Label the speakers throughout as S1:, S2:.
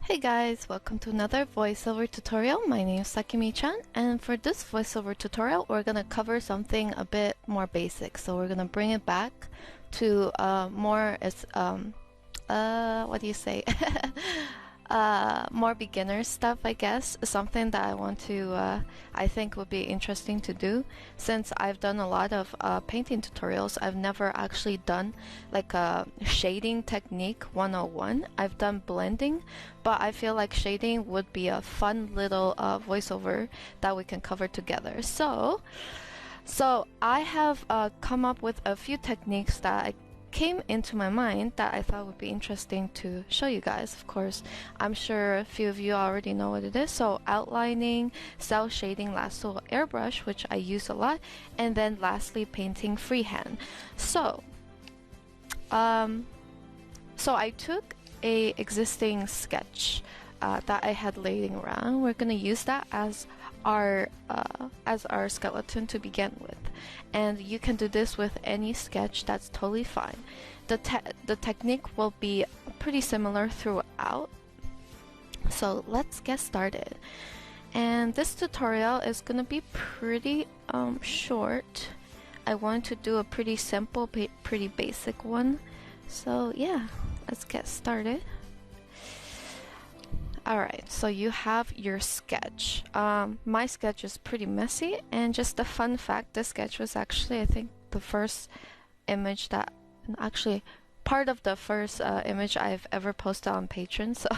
S1: Hey guys, welcome to another voiceover tutorial. My name is Sakimi-chan, and for this voiceover tutorial, we're gonna cover something a bit more basic. So we're gonna bring it back to more as what do you say? More beginner stuff, I guess. Something that I want to, I think would be interesting to do. Since I've done a lot of painting tutorials, I've never actually done like a shading technique 101. I've done blending, but I feel like shading would be a fun little voiceover that we can cover together. So I have come up with a few techniques that I came into my mind that I thought would be interesting to show you guys. Of course, I'm sure a few of you already know what it is. So outlining, cell shading, lasso, airbrush, which I use a lot, and then lastly painting freehand. So I took a existing sketch that I had laying around. We're gonna use that as our skeleton to begin with, and you can do this with any sketch. That's totally fine. The technique will be pretty similar throughout. So let's get started. And this tutorial is gonna be pretty short. I want to do a pretty simple, pretty basic one. So yeah, let's get started. Alright, so you have your sketch. My sketch is pretty messy, and just a fun fact, this sketch was actually, I think, the first image that, actually, part of the first image I've ever posted on Patreon, so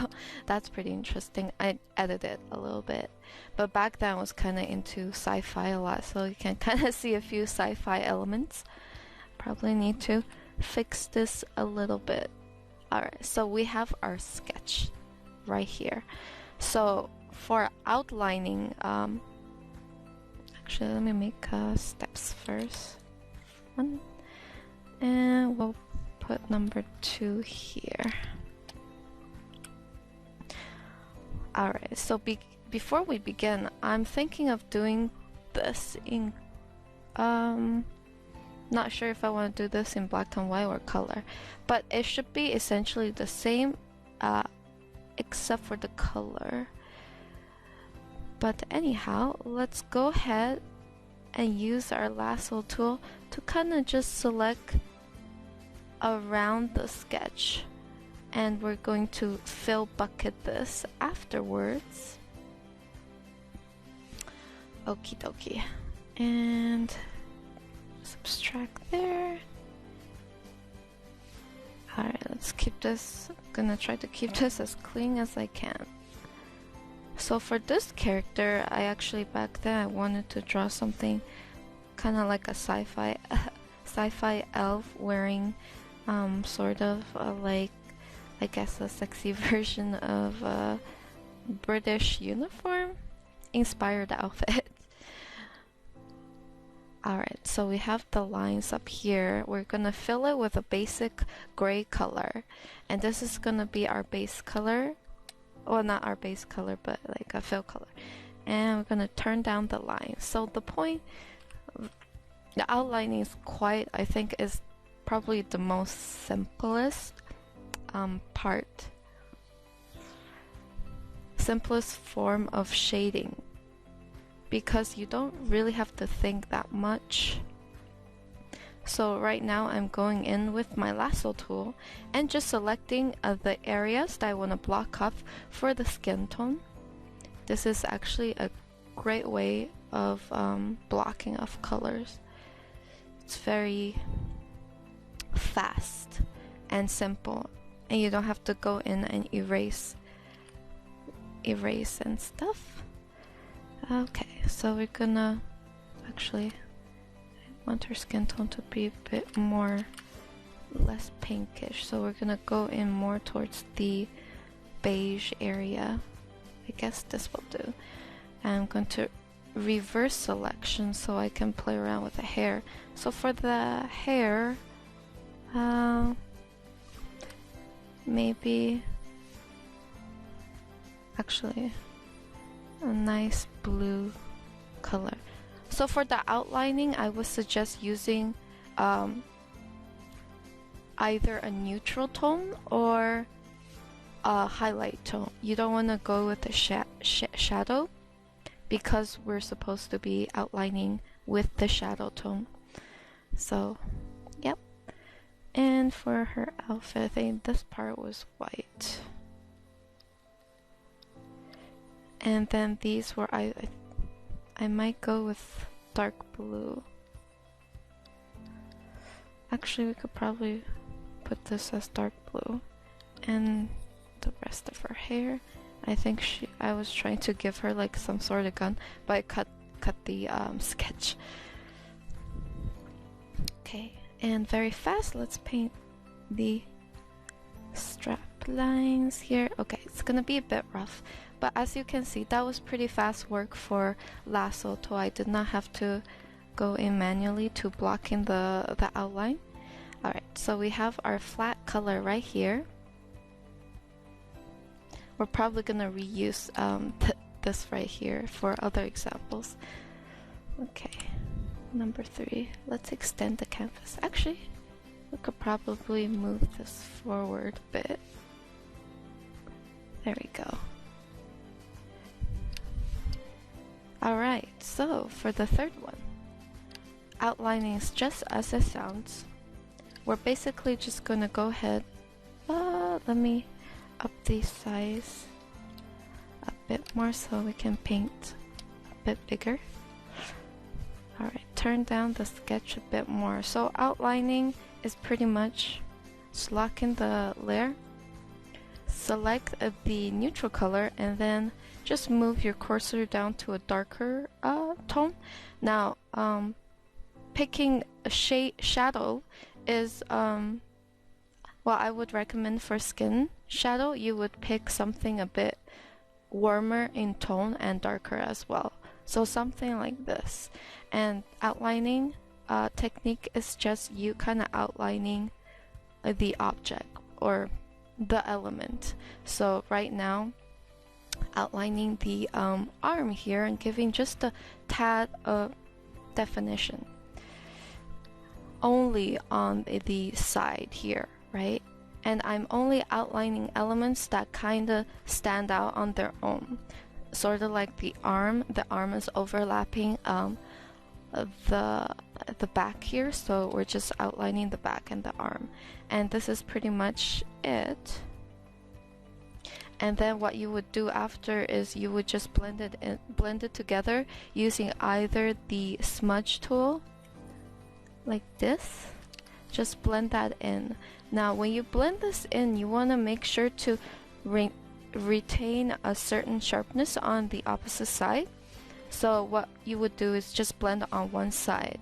S1: that's pretty interesting. I edited a little bit, but back then I was kind of into sci-fi a lot, so you can kind of see a few sci-fi elements. Probably need to fix this a little bit. Alright, so we have our sketch right here. So for outlining, actually let me make steps first. One, and we'll put number 2 here. Alright, so before we begin, I'm thinking of doing this in not sure if I want to do this in black and white or color, but it should be essentially the same except for the color. But anyhow, let's go ahead and use our lasso tool to kind of just select around the sketch, and we're going to fill bucket this afterwards. Okie dokie, and subtract there. Alright, let's keep this. I'm gonna try to keep this as clean as I can. So for this character, I actually back then I wanted to draw something kind of like a sci-fi elf wearing sort of like, I guess, a sexy version of a British uniform inspired outfit. Alright, so we have the lines up here. We're gonna fill it with a basic gray color, and this is gonna be our base color. Well, not our base color, but like a fill color. And we're gonna turn down the line. So the point, the outlining is quite, I think, is probably the most simplest part. Simplest form of shading, because you don't really have to think that much. So right now I'm going in with my lasso tool and just selecting the areas that I want to block off for the skin tone. This is actually a great way of blocking off colors. It's very fast and simple, and you don't have to go in and erase and stuff. Okay, so we're gonna actually, I want our skin tone to be a bit more, less pinkish, so we're gonna go in more towards the beige area. I guess this will do. And I'm going to reverse selection so I can play around with the hair. So for the hair, maybe actually a nice blue color. So for the outlining, I would suggest using either a neutral tone or highlight tone. You don't want to go with the shadow because we're supposed to be outlining with the shadow tone. So, yep. And for her outfit, I think this part was white. And then these were, I might go with dark blue. Actually, we could probably put this as dark blue. And the rest of her hair, I think I was trying to give her like some sort of gun, but I cut the sketch. Okay, and very fast, let's paint the strap lines here. Okay, it's gonna be a bit rough, but as you can see, that was pretty fast work for lasso tool. I did not have to go in manually to block in the outline. Alright, so we have our flat color right here. We're probably gonna reuse this right here for other examples. Okay, number 3. Let's extend the canvas. Actually, we could probably move this forward a bit. There we go. Alright, so for the third one, outlining is just as it sounds. We're basically just gonna go ahead, let me up the size a bit more so we can paint a bit bigger. Alright, turn down the sketch a bit more. So outlining is pretty much just lock in the layer, select the neutral color, and then just move your cursor down to a darker tone. Now, picking a shadow is, well, I would recommend for skin shadow, you would pick something a bit warmer in tone and darker as well. So something like this. And outlining technique is just you kind of outlining the object or the element. So right now, outlining the arm here and giving just a tad of definition only on the side here, right? And I'm only outlining elements that kind of stand out on their own, sort of like the arm is overlapping the back here, so we're just outlining the back and the arm, and this is pretty much it. And then what you would do after is you would just blend it together using either the smudge tool like this. Just blend that in. Now when you blend this in, you want to make sure to retain a certain sharpness on the opposite side. So what you would do is just blend on one side.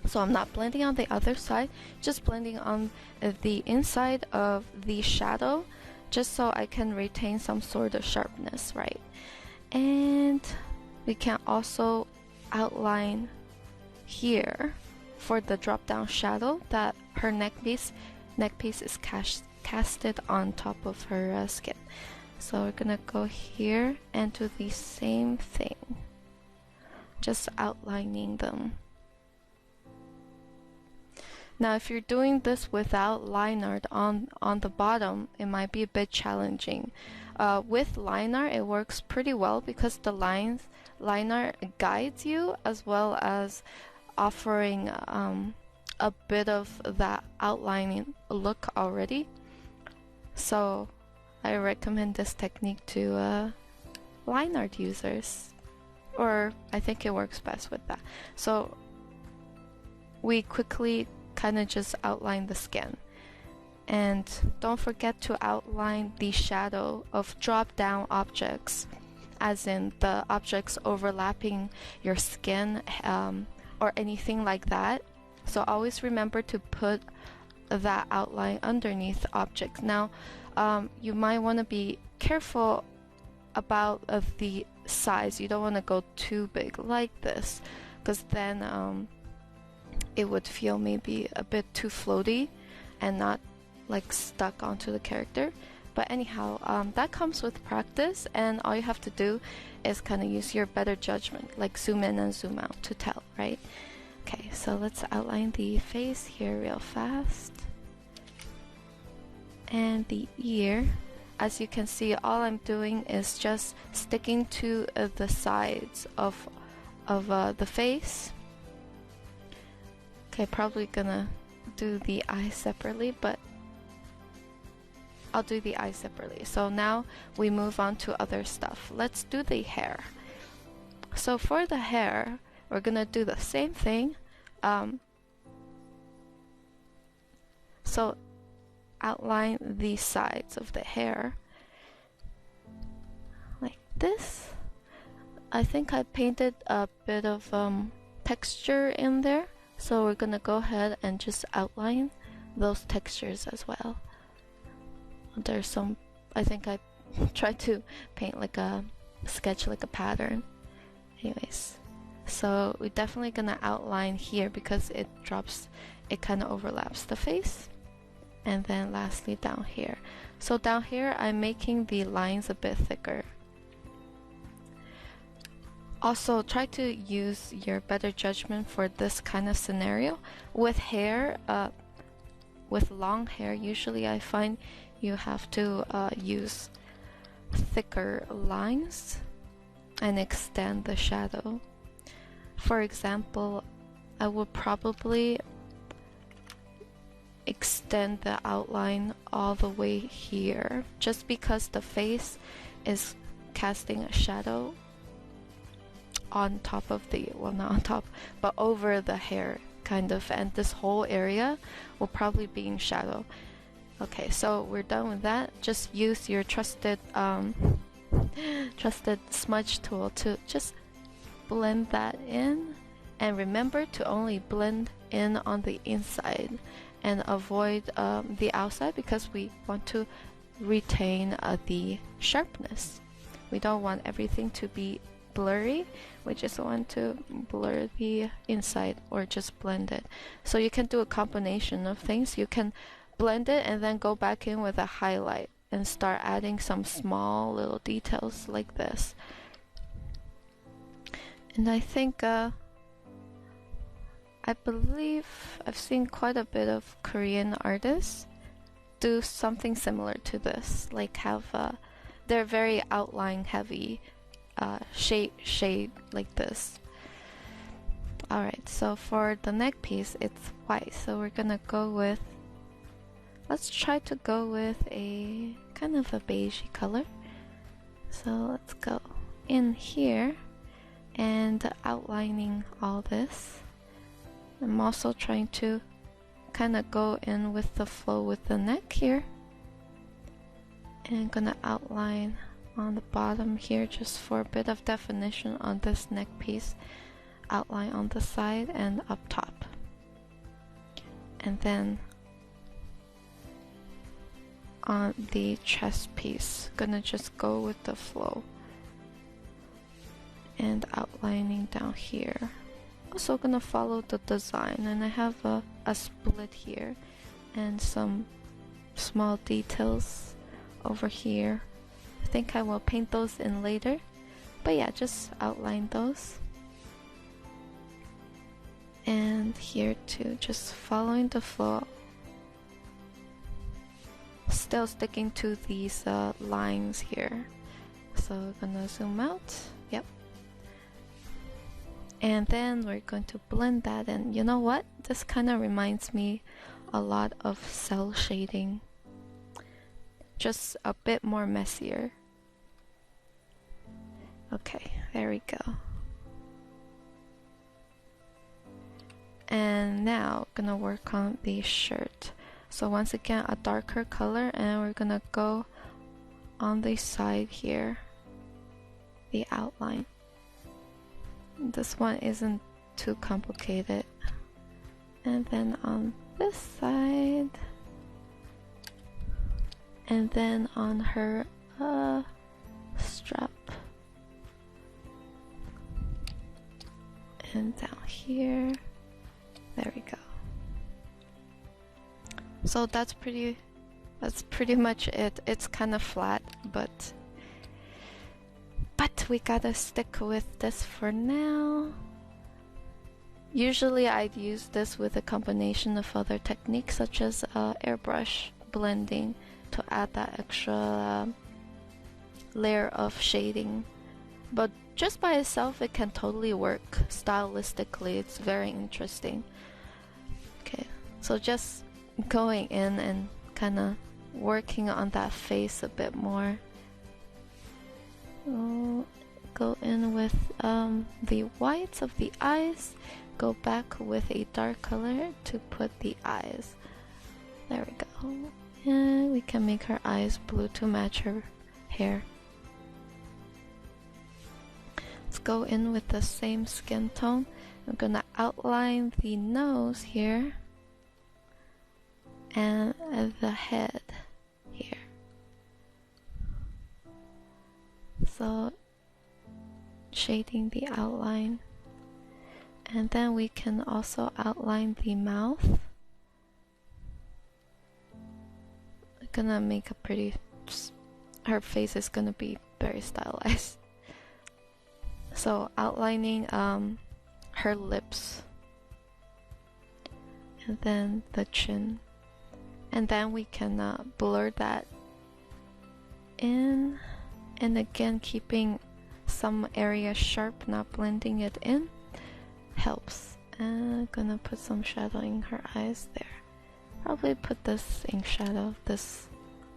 S1: So I'm not blending on the other side, just blending on the inside of the shadow, just so I can retain some sort of sharpness, right? And we can also outline here for the drop down shadow that her neck piece is casted on top of her skin. So we're gonna go here and do the same thing, just outlining them. Now if you're doing this without line art on the bottom, it might be a bit challenging. With line art it works pretty well because the line art guides you as well as offering a bit of that outlining look already. So I recommend this technique to line art users, or I think it works best with that. So we quickly kind of just outline the skin, and don't forget to outline the shadow of drop down objects, as in the objects overlapping your skin or anything like that. So always remember to put that outline underneath objects. Now you might want to be careful about the size. You don't want to go too big like this, because then it would feel maybe a bit too floaty and not like stuck onto the character. But anyhow, that comes with practice, and all you have to do is kind of use your better judgment, like zoom in and zoom out to tell, right? Okay, so let's outline the face here real fast. And the ear. as you can see, all I'm doing is just sticking to the sides of the face. Okay, probably gonna do the eyes separately, but I'll do the eyes separately. So now we move on to other stuff. Let's do the hair. So for the hair, we're gonna do the same thing. So outline the sides of the hair like this. I think I painted a bit of texture in there, so we're gonna go ahead and just outline those textures as well. There's some, I think I tried to paint like a sketch, like a pattern. Anyways, so we're definitely gonna outline here because it kind of overlaps the face. And then lastly down here. So down here I'm making the lines a bit thicker. Also try to use your better judgment for this kind of scenario. With hair, with long hair, usually I find you have to use thicker lines and extend the shadow. For example, I would probably extend the outline all the way here, just because the face is casting a shadow on top of the, well, not on top, but over the hair kind of, and this whole area will probably be in shadow. Okay, so we're done with that. Just use your trusted smudge tool to just blend that in, and remember to only blend in on the inside and avoid the outside, because we want to retain the sharpness. We don't want everything to be blurry. We just want to blur the inside or just blend it. So you can do a combination of things. You can blend it and then go back in with a highlight and start adding some small little details like this. And I think I believe I've seen quite a bit of Korean artists do something similar to this, like have they're very outline heavy, shade like this. Alright, so for the neck piece it's white, so we're gonna go with, let's try to go with a kind of a beigey color. So let's go in here and outlining all this. I'm also trying to kind of go in with the flow with the neck here. And I'm gonna outline on the bottom here just for a bit of definition on this neck piece. Outline on the side and up top. And then on the chest piece, gonna just go with the flow. And outlining down here. Also gonna follow the design, and I have a split here and some small details over here. I think I will paint those in later, but yeah, just outline those. And here too, just following the flow, still sticking to these lines here. So gonna zoom out. Yep. And then we're going to blend that in. You know what? This kind of reminds me a lot of cell shading. Just a bit more messier. Okay, there we go. And now gonna work on the shirt. So once again, a darker color, and we're gonna go on the side here, the outline. This one isn't too complicated. And then on this side, and then on her strap, and down here. There we go. So that's pretty much it. It's kind of flat, but we gotta stick with this for now. Usually I'd use this with a combination of other techniques such as airbrush blending to add that extra layer of shading. But just by itself, it can totally work. Stylistically, it's very interesting. Okay, so just going in and kind of working on that face a bit more. Go in with the whites of the eyes. Go back with a dark color to put the eyes. There we go. And we can make her eyes blue to match her hair. Let's go in with the same skin tone. I'm gonna outline the nose here and the head here. So shading the outline, and then we can also outline the mouth. I'm gonna make a pretty, her face is gonna be very stylized. So outlining her lips, and then the chin, and then we can blur that in, and again keeping some area sharp, not blending it in, helps. And I'm gonna put some shadow in her eyes there. Probably put this ink shadow, this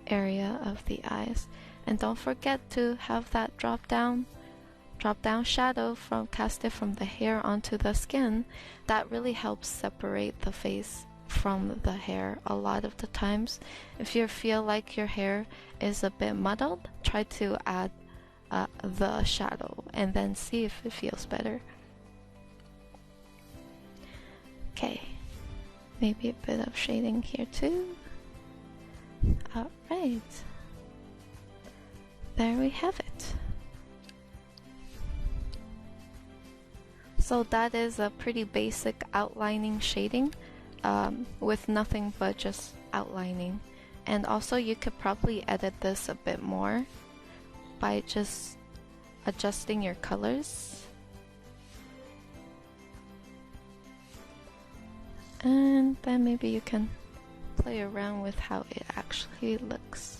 S1: area of the eyes. And don't forget to have that drop down shadow from casted from the hair onto the skin. That really helps separate the face from the hair. A lot of the times, if you feel like your hair is a bit muddled, try to add the shadow and then see if it feels better. Okay, maybe a bit of shading here too. Alright, there we have it. So that is a pretty basic outlining shading with nothing but just outlining. And also you could probably edit this a bit more by just adjusting your colors. And then maybe you can play around with how it actually looks.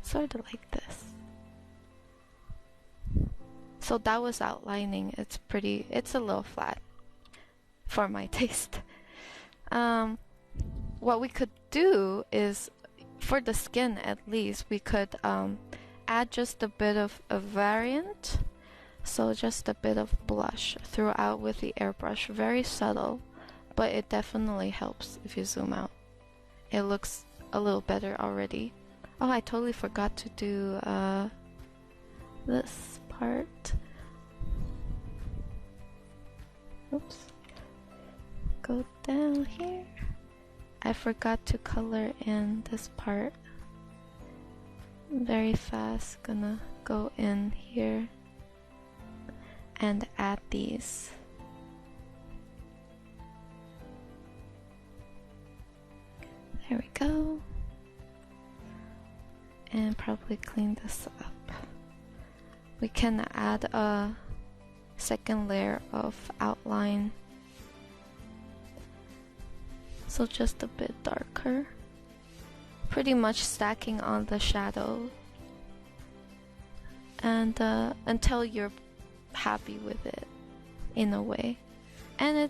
S1: Sort of like this. So that was outlining. It's a little flat for my taste. What we could do is, for the skin at least, we could add just a bit of a variant. So just a bit of blush throughout with the airbrush. Very subtle, but it definitely helps if you zoom out. It looks a little better already. Oh, I totally forgot to do this part. Oops. Go down here. I forgot to color in this part. Very fast, gonna go in here and add these. There we go. And probably clean this up. We can add a second layer of outline. So just a bit darker. Pretty much stacking on the shadow. And until you're happy with it in a way. And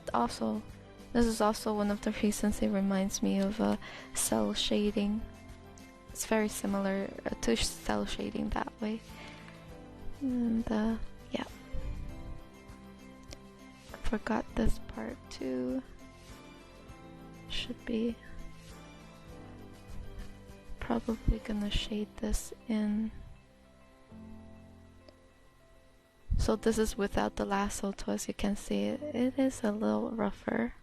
S1: this is also one of the reasons it reminds me of cell shading. It's very similar to cell shading that way. And yeah, forgot this part too. Should be probably gonna shade this in. So this is without the lasso tool. As you can see, it is a little rougher.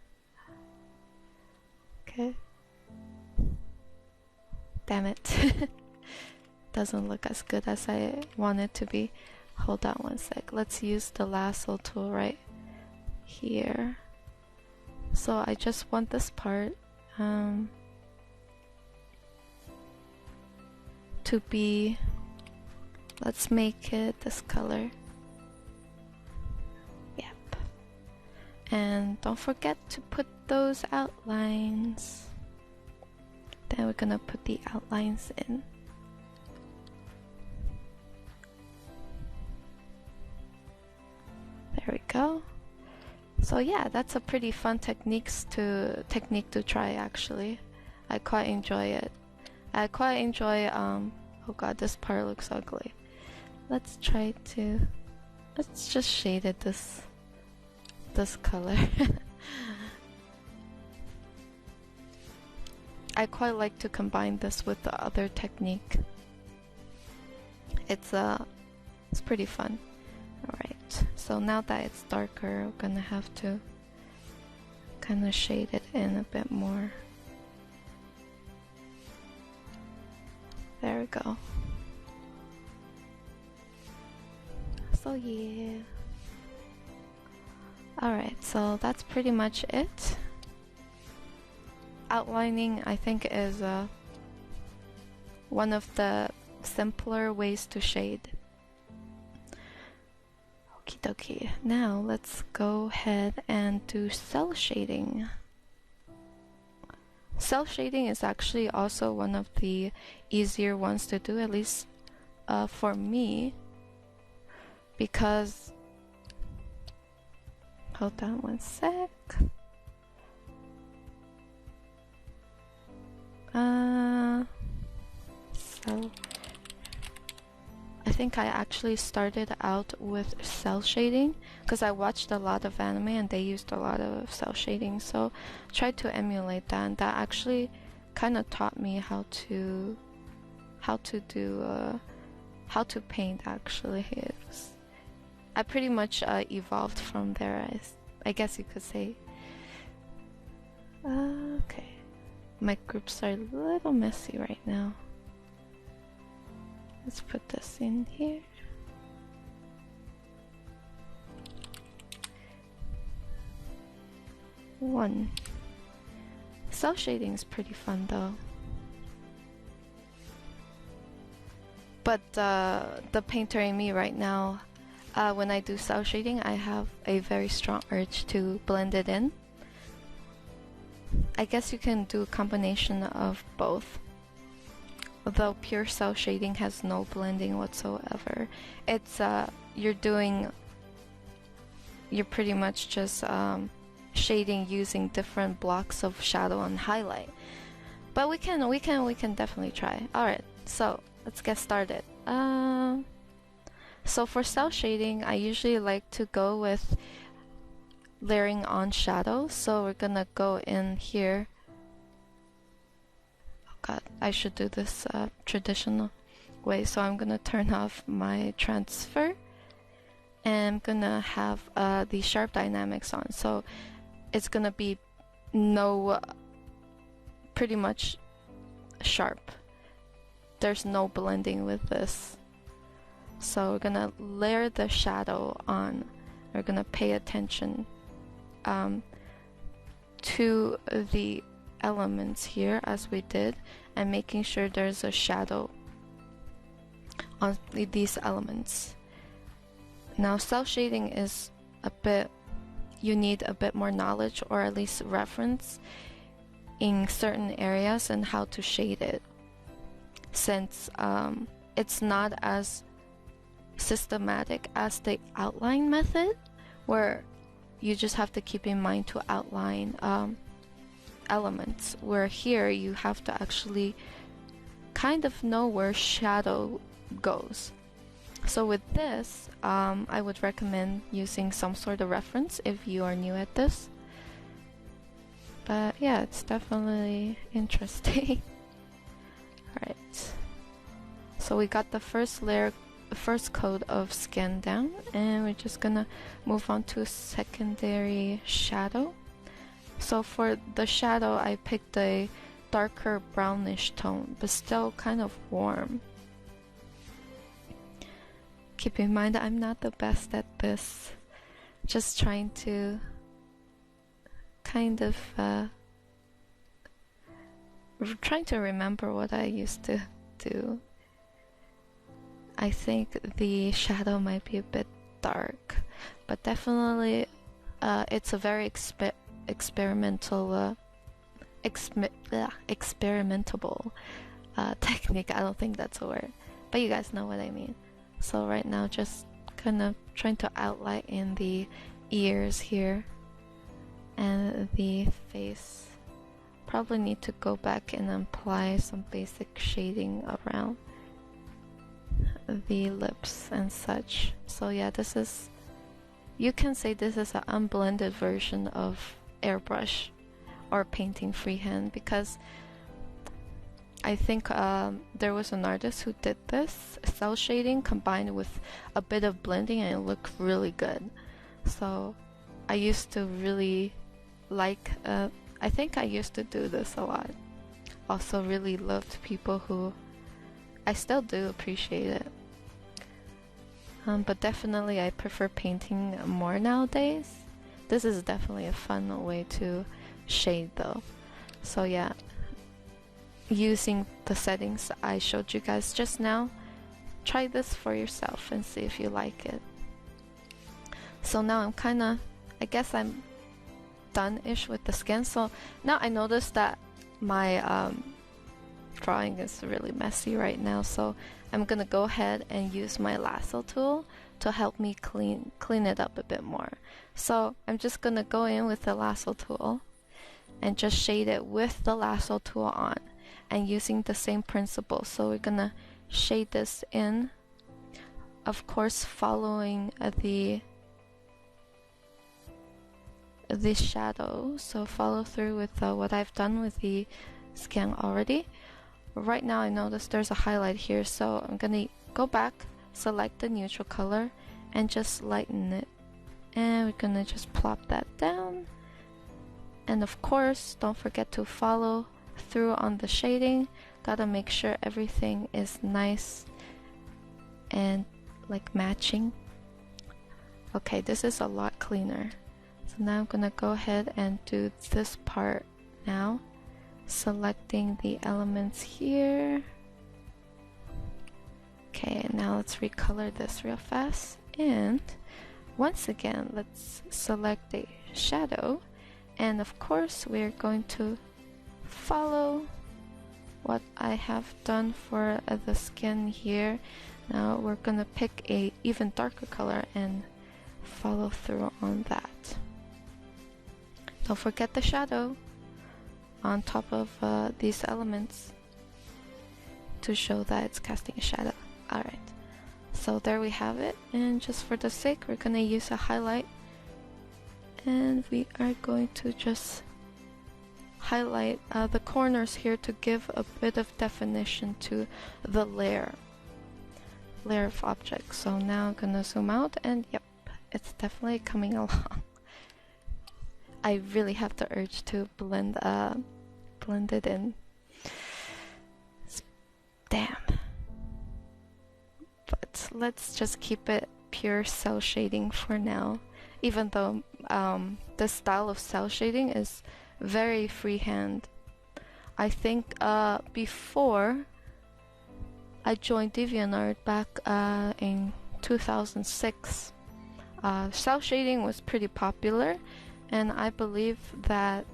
S1: Okay. Damn it. Doesn't look as good as I want it to be. Hold on one sec. Let's use the lasso tool right here. So I just want this part to be, let's make it this color. Yep. And don't forget to put those outlines. then we're gonna put the outlines in. There we go. So yeah, that's a pretty fun technique to try actually. I quite enjoy it. I quite enjoy oh god, this part looks ugly. Let's just shade it this color. I quite like to combine this with the other technique. It's pretty fun. Alright, so now that it's darker, we're gonna have to kind of shade it in a bit more. There we go. So yeah. Alright, so that's pretty much it. Outlining, I think, is one of the simpler ways to shade. Okie dokie. Now let's go ahead and do cell shading. Cell shading is actually also one of the easier ones to do, at least for me, because hold on one sec. So I think I actually started out with cell shading because I watched a lot of anime and they used a lot of cell shading, so tried to emulate that, and that actually kind of taught me how to paint actually. I pretty much evolved from there, I guess you could say. Okay, my groups are a little messy right now. Let's put this in here. One. Cell shading is pretty fun though. But the painter in me right now, when I do cell shading, I have a very strong urge to blend it in. I guess you can do a combination of both. Although pure cell shading has no blending whatsoever. It's you're pretty much just shading using different blocks of shadow and highlight. But we can definitely try. Alright, so let's get started. So for cell shading, I usually like to go with layering on shadow. So we're gonna go in here. God, I should do this traditional way. So I'm gonna turn off my transfer and I'm gonna have the sharp dynamics on. So it's gonna be pretty much sharp. There's no blending with this. So we're gonna layer the shadow on. We're gonna pay attention to the elements here as we did, and making sure there's a shadow on these elements. Now cell shading is you need a bit more knowledge, or at least reference in certain areas and how to shade it, since it's not as systematic as the outline method, where you just have to keep in mind to outline elements, where here you have to actually kind of know where shadow goes. So with this, I would recommend using some sort of reference if you are new at this. But yeah, it's definitely interesting. Alright, so we got the first layer, first coat of skin down, and we're just gonna move on to secondary shadow. So for the shadow, I picked a darker brownish tone, but still kind of warm. Keep in mind that I'm not the best at this. Just trying to kind of trying to remember what I used to do. I think the shadow might be a bit dark, but definitely it's a very experimental experimentable technique. I don't think that's a word, but you guys know what I mean. So right now, just kind of trying to outline in the ears here and the face. Probably need to go back and apply some basic shading around the lips and such. So yeah, this is, you can say this is an unblended version of airbrush or painting freehand, because I think there was an artist who did this cell shading combined with a bit of blending, and it looked really good. So I used to really like, I think I used to do this a lot. Also really loved people who, I still do appreciate it. But definitely I prefer painting more nowadays. This is definitely a fun way to shade though. So yeah, using the settings I showed you guys just now, try this for yourself and see if you like it. So now I'm kinda, I guess I'm done-ish with the skin. So now I noticed that my drawing is really messy right now, so I'm gonna go ahead and use my lasso tool to help me clean it up a bit more. So I'm just gonna go in with the lasso tool and just shade it with the lasso tool on, and using the same principle. So we're gonna shade this in, of course following the shadow, so follow through with what I've done with the skin already. Right now I notice there's a highlight here, so I'm gonna go back, select the neutral color, and just lighten it, and we're gonna just plop that down. And of course, don't forget to follow through on the shading. Gotta make sure everything is nice and like matching. Okay, this is a lot cleaner. So now I'm gonna go ahead and do this part now, selecting the elements here. Okay, now let's recolor this real fast, and once again let's select a shadow, and of course we're going to follow what I have done for the skin here. Now we're gonna pick a even darker color and follow through on that. Don't forget the shadow on top of these elements to show that it's casting a shadow. Alright, so there we have it, and just for the sake we're gonna use a highlight, and we are going to just highlight the corners here to give a bit of definition to the layer of objects. So now I'm gonna zoom out, and yep, it's definitely coming along. I really have the urge to blend it in. Damn. But let's just keep it pure cell shading for now, even though the style of cell shading is very freehand. I think before I joined DeviantArt back in 2006, cell shading was pretty popular, and I believe that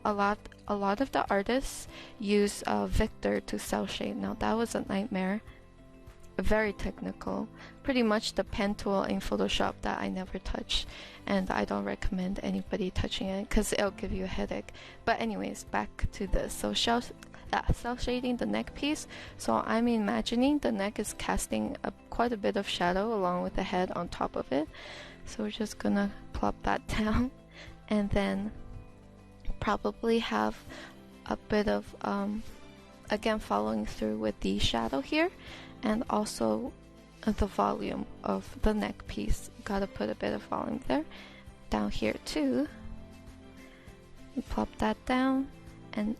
S1: a lot of the artists use Victor to cell shade. Now that was a nightmare, very technical, pretty much the pen tool in Photoshop that I never touch, and I don't recommend anybody touching it because it'll give you a headache. But anyways, back to this. So cell shading the neck piece. So I'm imagining the neck is casting quite a bit of shadow along with the head on top of it. So we're just gonna plop that down, and then probably have a bit of again following through with the shadow here, and also the volume of the neck piece. Gotta put a bit of volume there. Down here too, we plop that down, and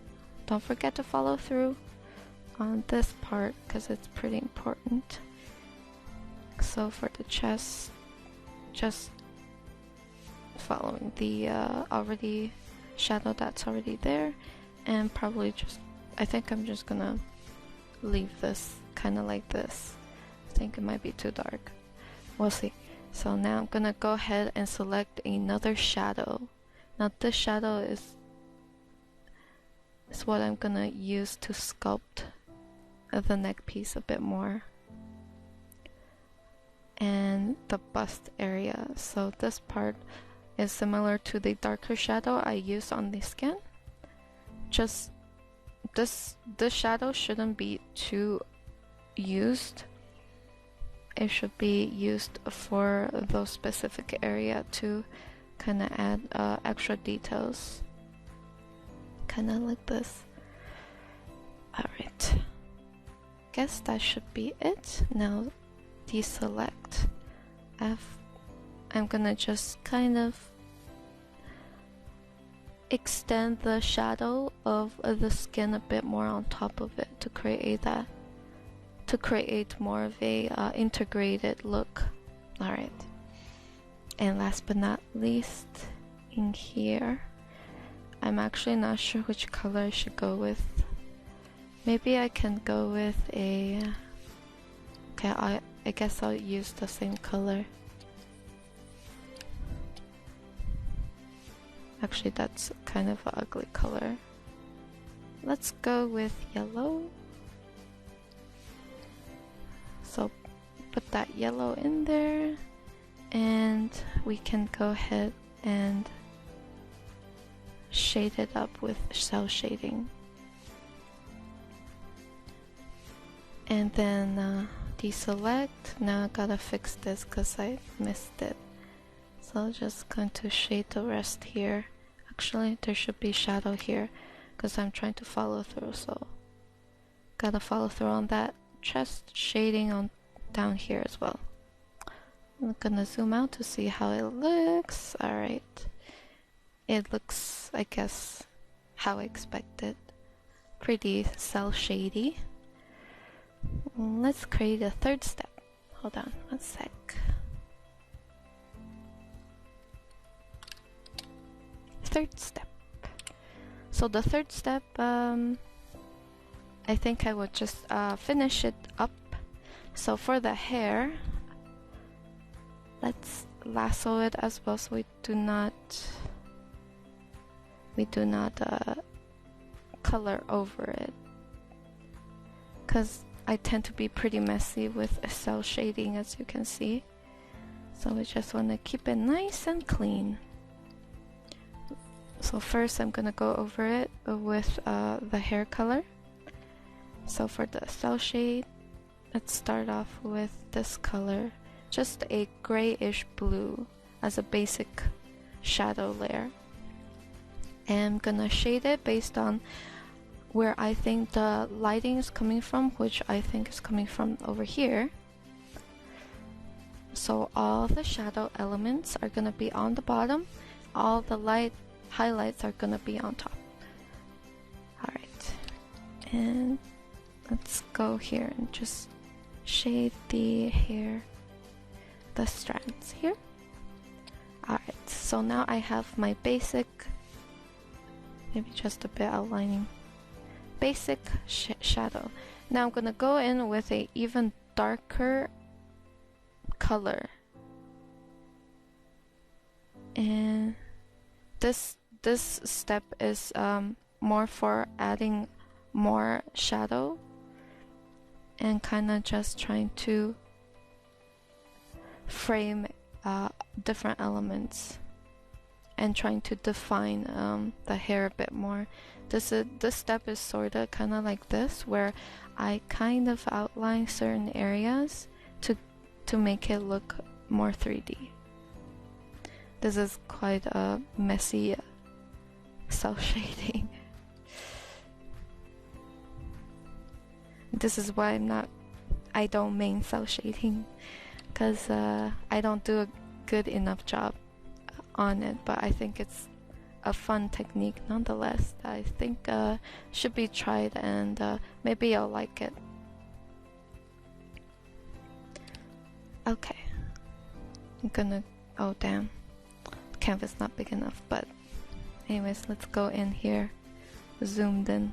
S1: don't forget to follow through on this part because it's pretty important. So for the chest, just following the already shadow that's already there, and probably just, I think I'm just gonna leave this kind of like this. I think it might be too dark, we'll see. So now I'm gonna go ahead and select another shadow. Now this shadow is is what I'm gonna use to sculpt the neck piece a bit more. And the bust area. So this part is similar to the darker shadow I used on the skin. Just this shadow shouldn't be too used. It should be used for those specific area to kind of add extra details. Kind of like this. Alright. Guess that should be it. Now deselect F. I'm gonna just kind of extend the shadow of the skin a bit more on top of it to create that, to create more of a integrated look. Alright, and last but not least, in here, I'm actually not sure which color I should go with. Maybe I can go with a, okay, I guess I'll use the same color. Actually, that's kind of an ugly color. Let's go with yellow. So put that yellow in there, and we can go ahead and shade it up with cell shading. And then deselect. Now I gotta fix this because I missed it. So I'm just going to shade the rest here. Actually, there should be shadow here because I'm trying to follow through, so gotta follow through on that chest shading on down here as well. I'm gonna zoom out to see how it looks. Alright. It looks, I guess, how I expected. Pretty cell shady. Let's create a third step. Hold on one sec. Third step. So the third step, I think I would just finish it up. So for the hair, let's lasso it as well, so we do not color over it, because I tend to be pretty messy with cell shading, as you can see. So we just want to keep it nice and clean. So first I'm gonna go over it with the hair color. So for the cell shade, let's start off with this color, just a grayish blue as a basic shadow layer. And I'm gonna shade it based on where I think the lighting is coming from, which I think is coming from over here. So all the shadow elements are gonna be on the bottom, all the light highlights are gonna be on top. Alright, and let's go here and just shade the hair, the strands here. Alright, so now I have my basic, maybe just a bit outlining, basic shadow. Now I'm gonna go in with a even darker color, and this step is more for adding more shadow and kind of just trying to frame different elements and trying to define the hair a bit more. This step is sort of kind of like this, where I kind of outline certain areas to make it look more 3D. This is quite a messy cell shading. This is why I don't main cell shading, because I don't do a good enough job on it, but I think it's a fun technique nonetheless that I think should be tried, and maybe I'll like it. Okay, I'm gonna, oh damn, canvas not big enough, but anyways, let's go in here, zoomed in.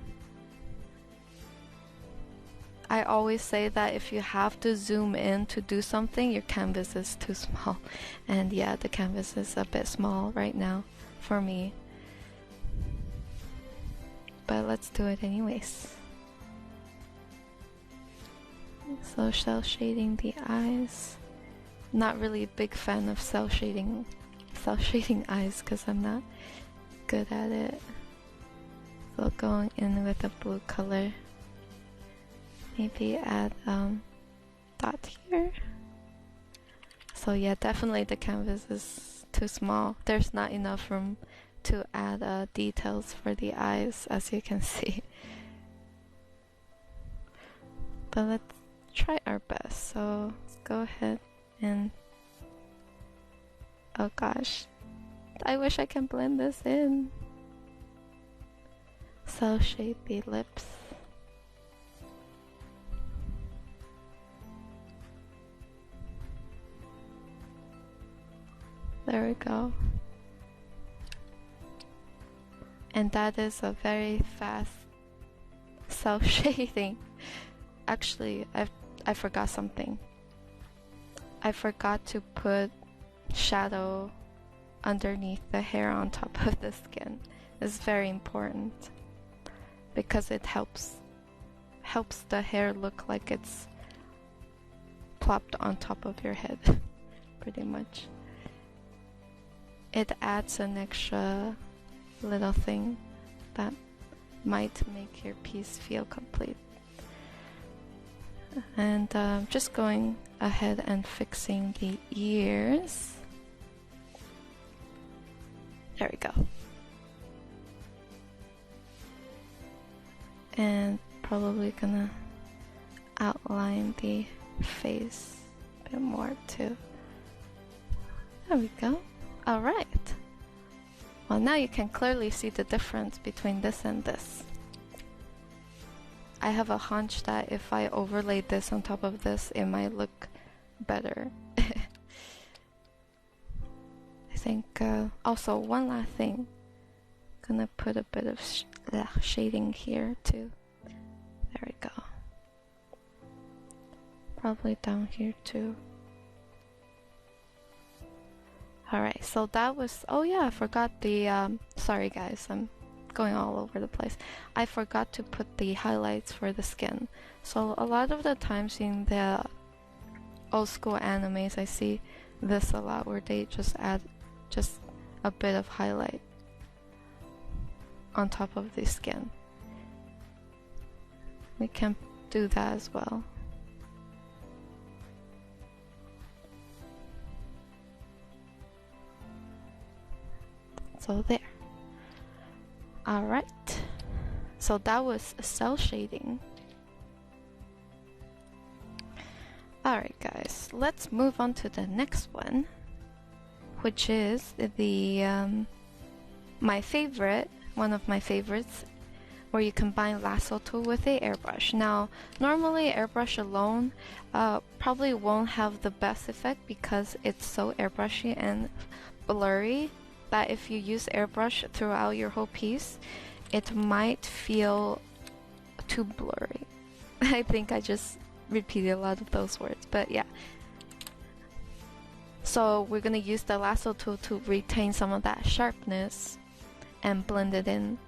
S1: I always say that if you have to zoom in to do something, your canvas is too small. And yeah, the canvas is a bit small right now for me. but let's do it anyways. So cell shading the eyes. Not really a big fan of cell shading eyes because I'm not good at it. So going in with a blue color. Maybe add dot here. So yeah, definitely the canvas is too small. There's not enough room to add details for the eyes, as you can see. But let's try our best. So let's go ahead and, oh gosh, I wish I can blend this in. Cell shade the lips. There we go. And that is a very fast cell shading. Actually, I forgot something. I forgot to put shadow underneath the hair on top of the skin. It's very important because it helps the hair look like it's plopped on top of your head, pretty much. It adds an extra little thing that might make your piece feel complete. And just going ahead and fixing the ears. There we go. And probably gonna outline the face a bit more too. There we go. Alright. Well, now you can clearly see the difference between this and this. I have a hunch that if I overlaid this on top of this, it might look better. I think, also one last thing. Gonna put a bit of shading here too. There we go. Probably down here too. Alright, so that was, oh yeah, I forgot the, sorry guys, I'm going all over the place. I forgot to put the highlights for the skin. So a lot of the times in the old school animes, I see this a lot where they just add just a bit of highlight on top of the skin. We can do that as well. So there. Alright. So that was cell shading. Alright guys, let's move on to the next one, which is the my favorite, one of my favorites, where you combine lasso tool with a airbrush. Now, normally airbrush alone probably won't have the best effect because it's so airbrushy and blurry that if you use airbrush throughout your whole piece, it might feel too blurry. I think I just repeated a lot of those words, but yeah. So we're gonna use the lasso tool to retain some of that sharpness and blend it in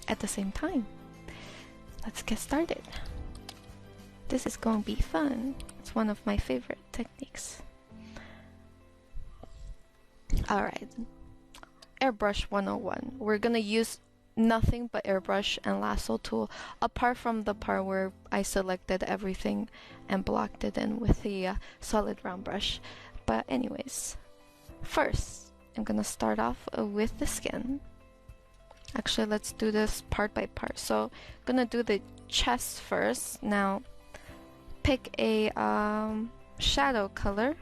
S1: at the same time. Let's get started. This is gonna be fun. It's one of my favorite techniques. Alright. Airbrush 101. We're gonna use nothing but airbrush and lasso tool, apart from the part where I selected everything and blocked it in with the solid round brush. But anyways, first I'm gonna start off with the skin. Actually, let's do this part by part. So I'm gonna do the chest first. Now pick a shadow color.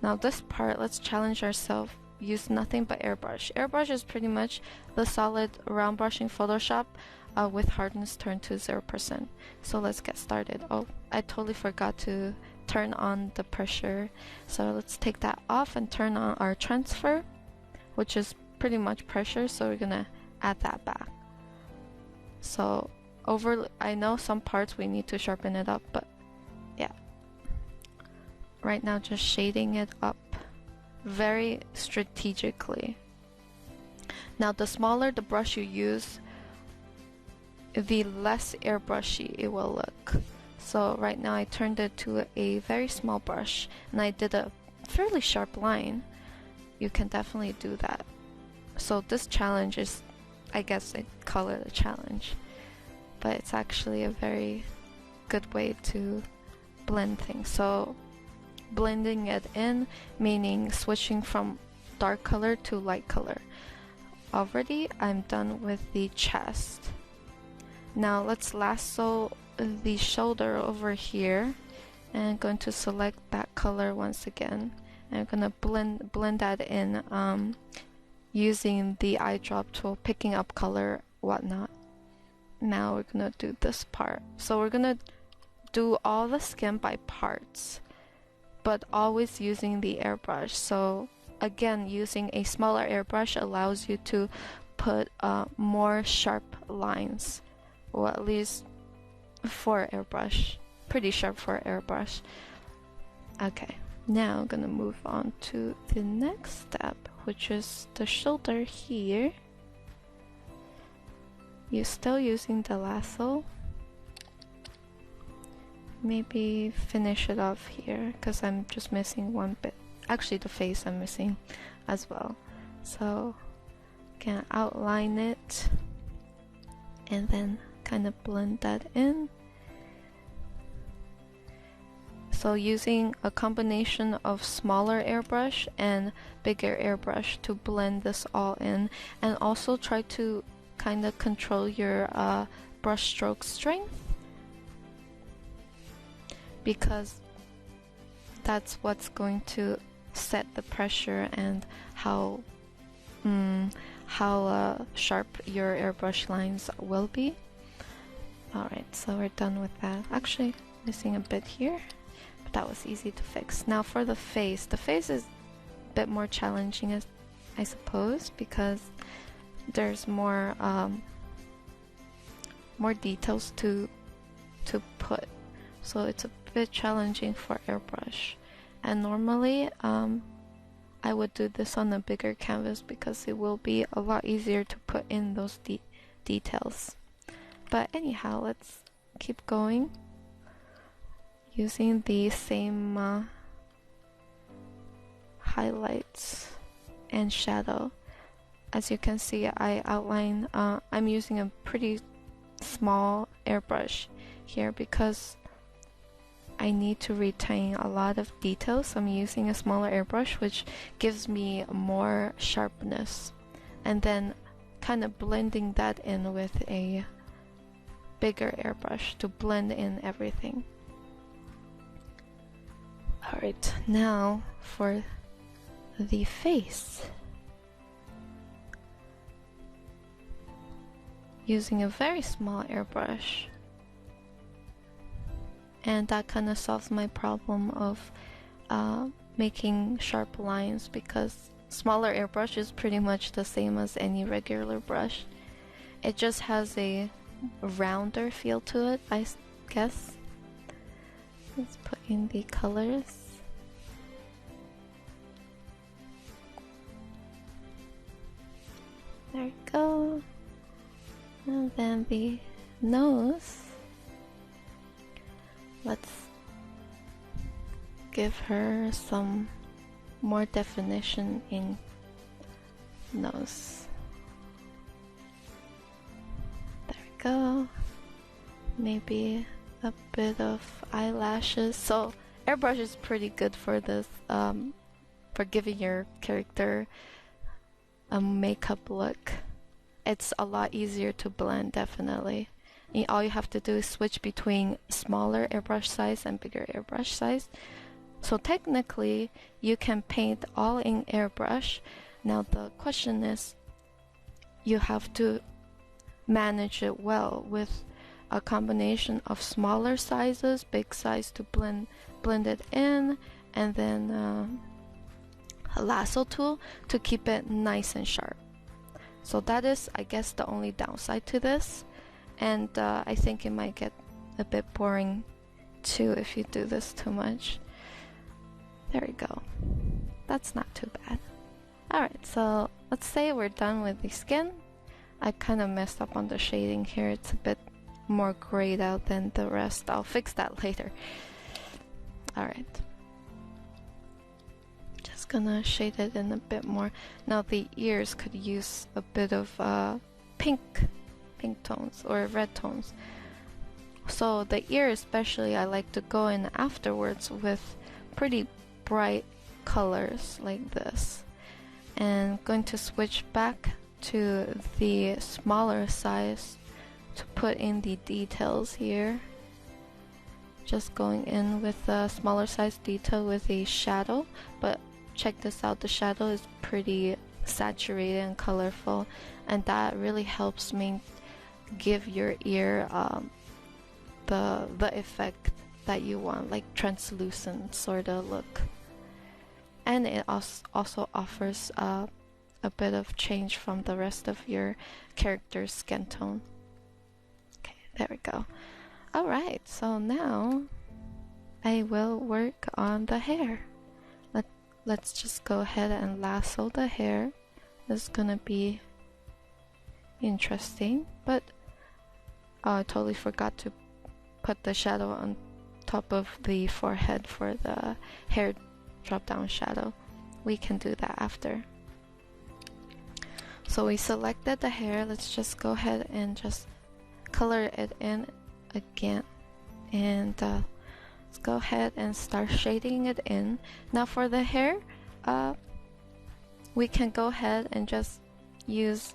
S1: Now this part, let's challenge ourselves. Use nothing but airbrush. Airbrush is pretty much the solid round brush in Photoshop with hardness turned to 0%. So let's get started. Oh, I totally forgot to turn on the pressure. So let's take that off and turn on our transfer, which is pretty much pressure. So we're gonna add that back. So I know some parts we need to sharpen it up, but yeah. Right now just shading it up very strategically. Now the smaller the brush you use the less airbrushy it will look. So right now I turned it to a very small brush and I did a fairly sharp line. You can definitely do that. So this challenge is, I guess I'd call it a challenge, but it's actually a very good way to blend things. So blending it in, meaning switching from dark color to light color. Already I'm done with the chest. Now let's lasso the shoulder over here, and I'm going to select that color once again. I'm gonna blend that in using the eyedrop tool, picking up color, whatnot. Now we're gonna do this part. So we're gonna do all the skin by parts, but always using the airbrush. So again, using a smaller airbrush allows you to put more sharp lines, or at least for airbrush, pretty sharp for airbrush. Okay, now I'm gonna move on to the next step, which is the shoulder here. You're still using the lasso. Maybe finish it off here, because I'm just missing one bit. Actually, the face I'm missing as well. So, can outline it and then kind of blend that in. So using a combination of smaller airbrush and bigger airbrush to blend this all in, and also try to kind of control your brush stroke strength, because that's what's going to set the pressure and how sharp your airbrush lines will be. Alright, so we're done with that. Actually, missing a bit here, but that was easy to fix. Now for the face. The face is a bit more challenging, I suppose, because there's more details to put. So it's a bit challenging for airbrush. And normally, I would do this on a bigger canvas because it will be a lot easier to put in those details. But anyhow, let's keep going using the same highlights and shadow. As you can see, I outline, I'm using a pretty small airbrush here because I need to retain a lot of details. I'm using a smaller airbrush, which gives me more sharpness, and then kind of blending that in with a bigger airbrush to blend in everything. Alright, now for the face. Using a very small airbrush. And that kind of solves my problem of making sharp lines, because smaller airbrush is pretty much the same as any regular brush. It just has a rounder feel to it, I guess. Let's put in the colors. There we go. And then the nose. Let's give her some more definition in nose. There we go. Maybe a bit of eyelashes. So airbrush is pretty good for this, for giving your character a makeup look. It's a lot easier to blend, definitely. And all you have to do is switch between smaller airbrush size and bigger airbrush size. So technically, you can paint all in airbrush. Now the question is, you have to manage it well with a combination of smaller sizes, big size to blend it in, and then a lasso tool to keep it nice and sharp. So that is, I guess, the only downside to this. And I think it might get a bit boring too if you do this too much. There we go. That's not too bad. Alright, so let's say we're done with the skin. I kind of messed up on the shading here. It's a bit more grayed out than the rest. I'll fix that later. Alright. Just gonna shade it in a bit more. Now the ears could use a bit of pink tones or red tones. So the ear especially, I like to go in afterwards with pretty bright colors like this. And going to switch back to the smaller size to put in the details here. Just going in with a smaller size detail with a shadow, but check this out, the shadow is pretty saturated and colorful, and that really helps me give your ear the effect that you want, like translucent sort of look. And it also offers a bit of change from the rest of your character's skin tone. Okay, there we go. Alright, so now I will work on the hair. Let's just go ahead and lasso the hair. This is gonna be interesting, but I totally forgot to put the shadow on top of the forehead for the hair drop down shadow. We can do that after. So we selected the hair. Let's just go ahead and just color it in again, and let's go ahead and start shading it in. Now for the hair, we can go ahead and just use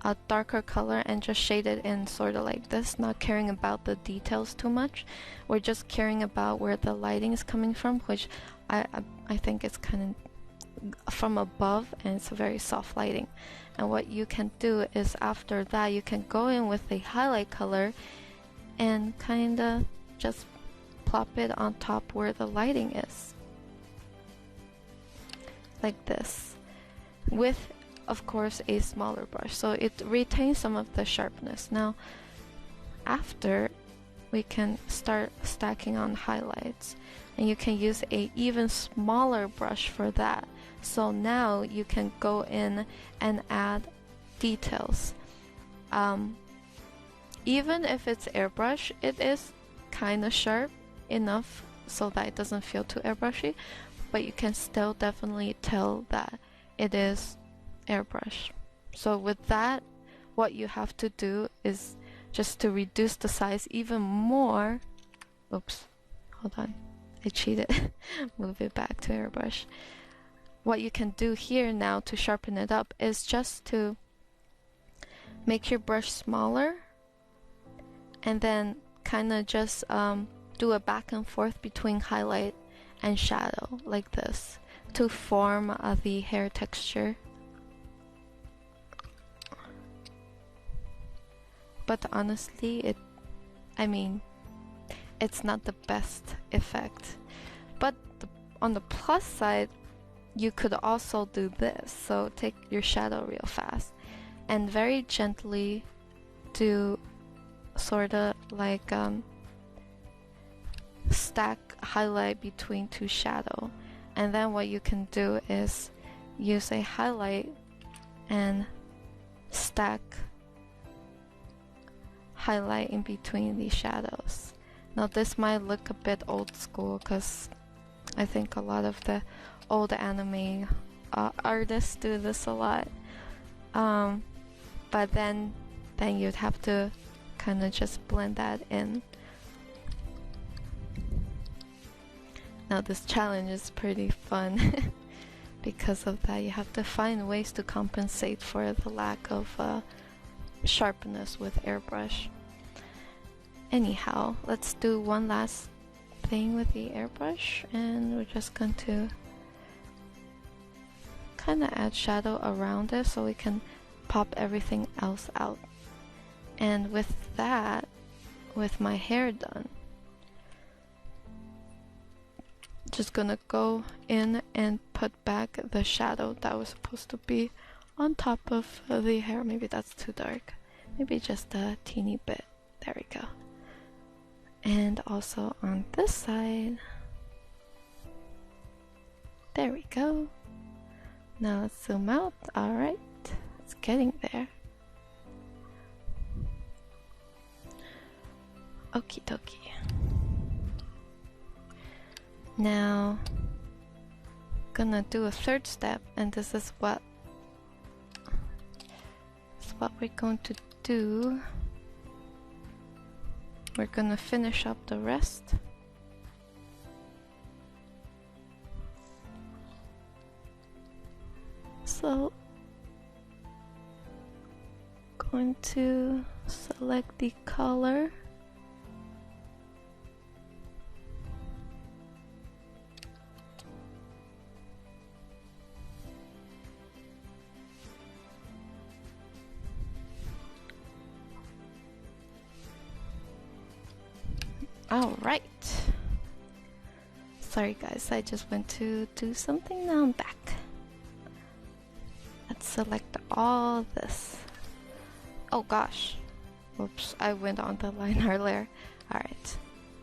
S1: a darker color and just shade it in sort of like this, not caring about the details too much. We're just caring about where the lighting is coming from, which I think it's kind of from above, and it's a very soft lighting. And what you can do is after that you can go in with a highlight color and kind of just plop it on top where the lighting is, like this, with of course a smaller brush, so it retains some of the sharpness. Now after, we can start stacking on highlights, and you can use a even smaller brush for that. So now you can go in and add details. Even if it's airbrush, it is kind of sharp enough so that it doesn't feel too airbrushy, but you can still definitely tell that it is airbrush. So with that, what you have to do is just to reduce the size even more. Oops, hold on, I cheated. Move it back to airbrush. What you can do here now to sharpen it up is just to make your brush smaller, and then kind of just do a back and forth between highlight and shadow like this to form the hair texture. But honestly, it's not the best effect. But on the plus side, you could also do this. So take your shadow real fast and very gently do sort of like stack highlight between two shadow. And then what you can do is use a highlight and stack highlight in between these shadows. Now this might look a bit old school because I think a lot of the old anime artists do this a lot, but then you'd have to kind of just blend that in. Now this challenge is pretty fun because of that. You have to find ways to compensate for the lack of sharpness with airbrush. Anyhow, let's do one last thing with the airbrush, and we're just going to kind of add shadow around it so we can pop everything else out. And with that, with my hair done, just gonna go in and put back the shadow that was supposed to be on top of the hair. Maybe that's too dark. Maybe just a teeny bit. There we go. And also on this side. There we go. Now let's zoom out. Alright, it's getting there. Okie dokie. Now, gonna do a third step, and this is what we're going to do. We're gonna finish up the rest. So, going to select the color. Alright. Sorry guys, I just went to do something, now I'm back. Let's select all this. Oh gosh. Whoops, I went on the line earlier. Alright,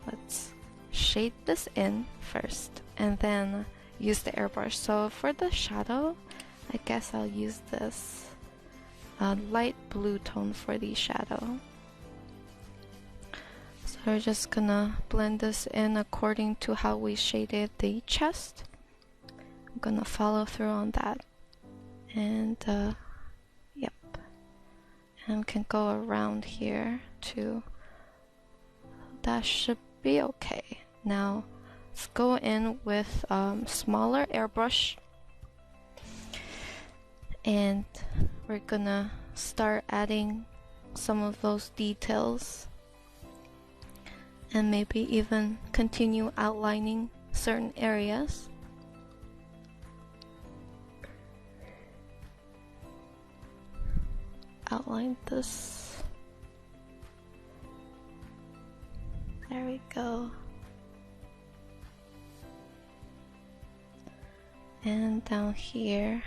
S1: let's shade this in first and then use the airbrush. So for the shadow, I guess I'll use this light blue tone for the shadow. So we're just gonna blend this in according to how we shaded the chest. I'm gonna follow through on that. And yep. And we can go around here too. That should be okay. Now let's go in with smaller airbrush. And we're gonna start adding some of those details. And maybe even continue outlining certain areas. Outline this. There we go. And down here.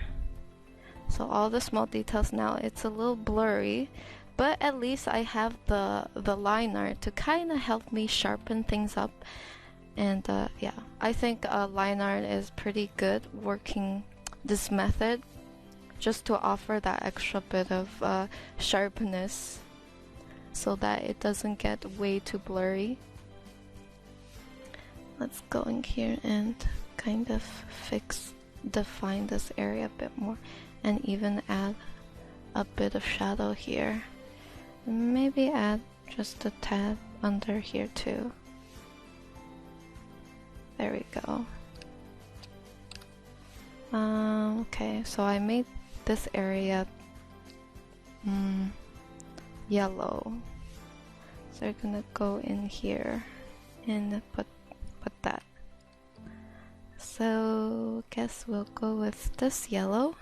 S1: So all the small details now, it's a little blurry. But at least I have the line art to kind of help me sharpen things up. And yeah, I think line art is pretty good working this method, just to offer that extra bit of sharpness so that it doesn't get way too blurry. Let's go in here and kind of define this area a bit more, and even add a bit of shadow here. Maybe add just a tad under here too. There we go. Okay, so I made this area yellow. So we're gonna go in here and put that. So guess we'll go with this yellow.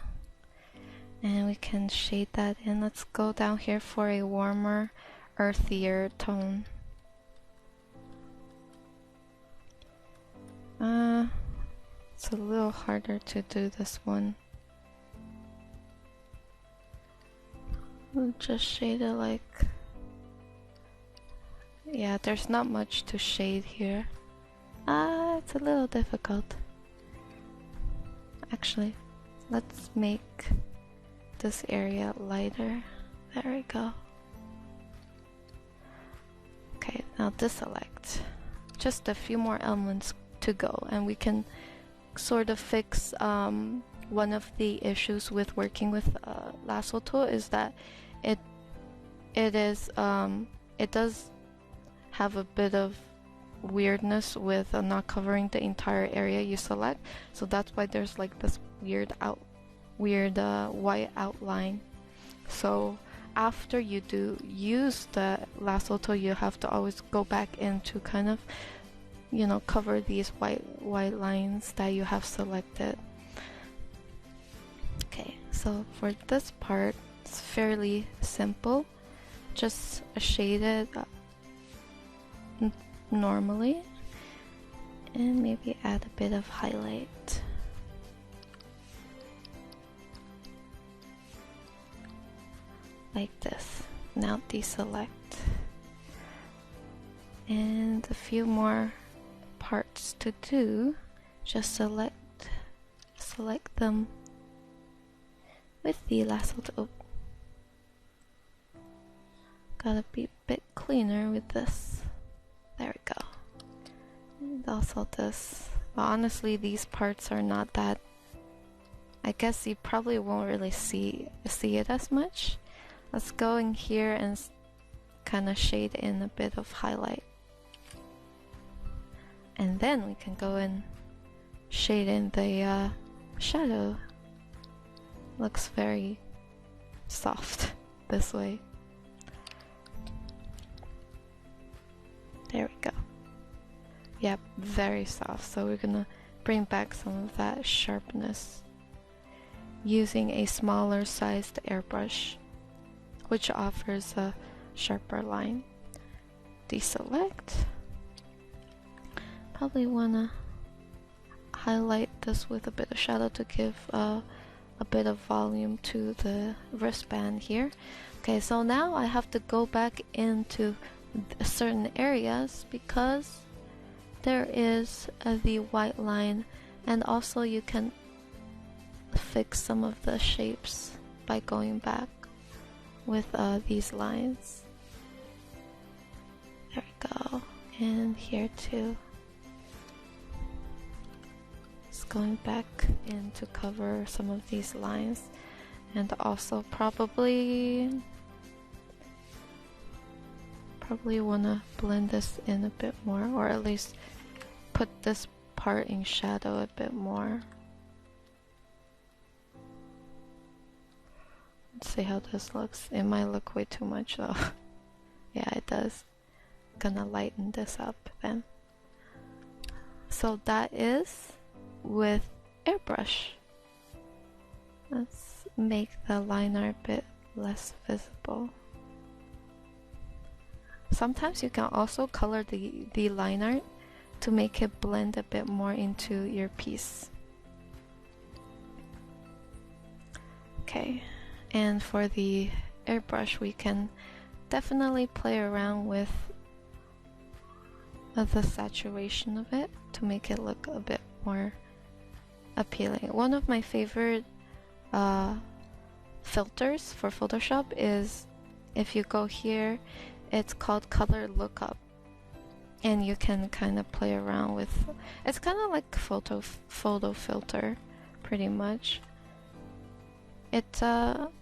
S1: And we can shade that in. Let's go down here for a warmer, earthier tone. It's a little harder to do this one. We'll just shade it like... Yeah, there's not much to shade here. It's a little difficult. Actually, let's make this area lighter. There we go. Okay, now deselect. Just a few more elements to go, and we can sort of fix one of the issues with working with lasso tool is that it does have a bit of weirdness with not covering the entire area you select. So that's why there's like this weird white outline. So after you do use the lasso tool, you have to always go back in to kind of, you know, cover these white lines that you have selected. Okay, so for this part, it's fairly simple. Just shade it normally, and maybe add a bit of highlight. Like this. Now deselect. And a few more parts to do. Just select them with the lasso tool. Gotta be a bit cleaner with this. And also this. But honestly, these parts are not that. I guess you probably won't really see it as much. Let's go in here and kind of shade in a bit of highlight. And then we can go and shade in the shadow. Looks very soft this way. There we go. Yep, very soft. So we're gonna bring back some of that sharpness using a smaller sized airbrush, which offers a sharper line. Deselect. Probably wanna highlight this with a bit of shadow to give a bit of volume to the wristband here. Okay, so now I have to go back into certain areas because there is the white line, and also you can fix some of the shapes by going back with these lines. There we go, and here too. Just going back in to cover some of these lines, and also probably wanna blend this in a bit more, or at least put this part in shadow a bit more. Let's see how this looks. It might look way too much though. Yeah, it does. Gonna lighten this up then. So that is with airbrush. Let's make the liner a bit less visible. Sometimes you can also color the line art to make it blend a bit more into your piece. Okay, and for the airbrush we can definitely play around with the saturation of it to make it look a bit more appealing. One of my favorite filters for Photoshop is, if you go here, it's called color lookup, and you can kind of play around with. It's kind of like photo filter, pretty much. It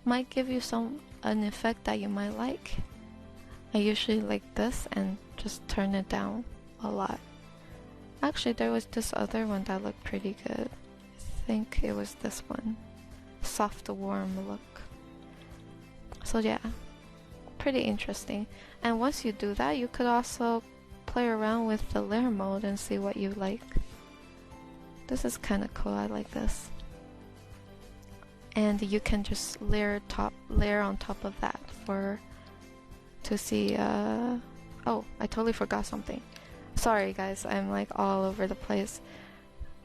S1: might give you an effect that you might like. I usually like this and just turn it down a lot. Actually, there was this other one that looked pretty good. I think it was this one, soft warm look. So yeah, pretty interesting. And once you do that, you could also play around with the layer mode and see what you like. This is kind of cool. I like this. And you can just layer on top of that to see. Oh, I totally forgot something. Sorry guys, I'm like all over the place.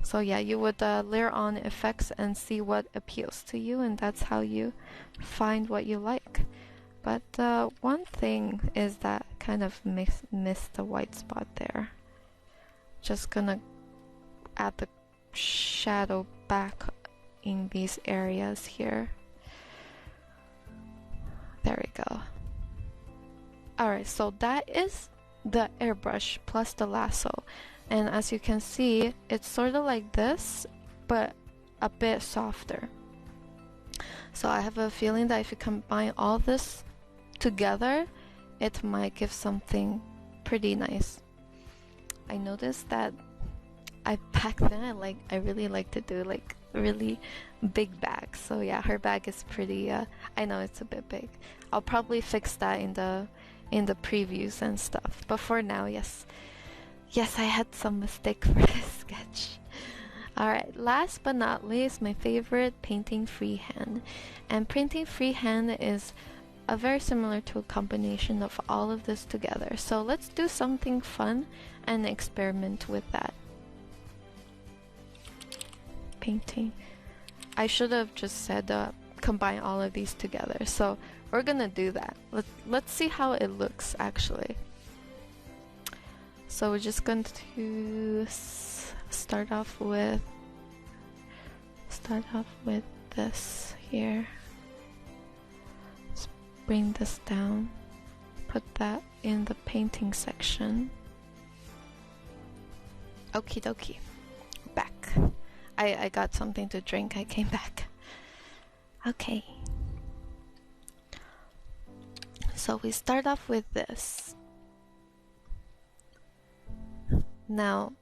S1: So yeah, you would layer on effects and see what appeals to you, and that's how you find what you like. But one thing is that kind of missed the white spot there. Just gonna add the shadow back in these areas here. There we go. Alright, so that is the airbrush plus the lasso. And as you can see, it's sort of like this, but a bit softer. So I have a feeling that if you combine all this together, it might give something pretty nice. I noticed that back then I really like to do like really big bags. So yeah, her bag is pretty I know it's a bit big. I'll probably fix that in the previews and stuff. But for now, yes, I had some mistake for this sketch. Alright, last but not least, my favorite, painting freehand. And painting freehand is very similar to a combination of all of this together. So let's do something fun and experiment with that. Painting. I should have just said combine all of these together. So we're gonna do that. Let's see how it looks actually. So we're just going to start off with this here. Let's bring this down, put that in the painting section. Okie dokie. Back. I got something to drink. I came back. Okay. So we start off with this. Now,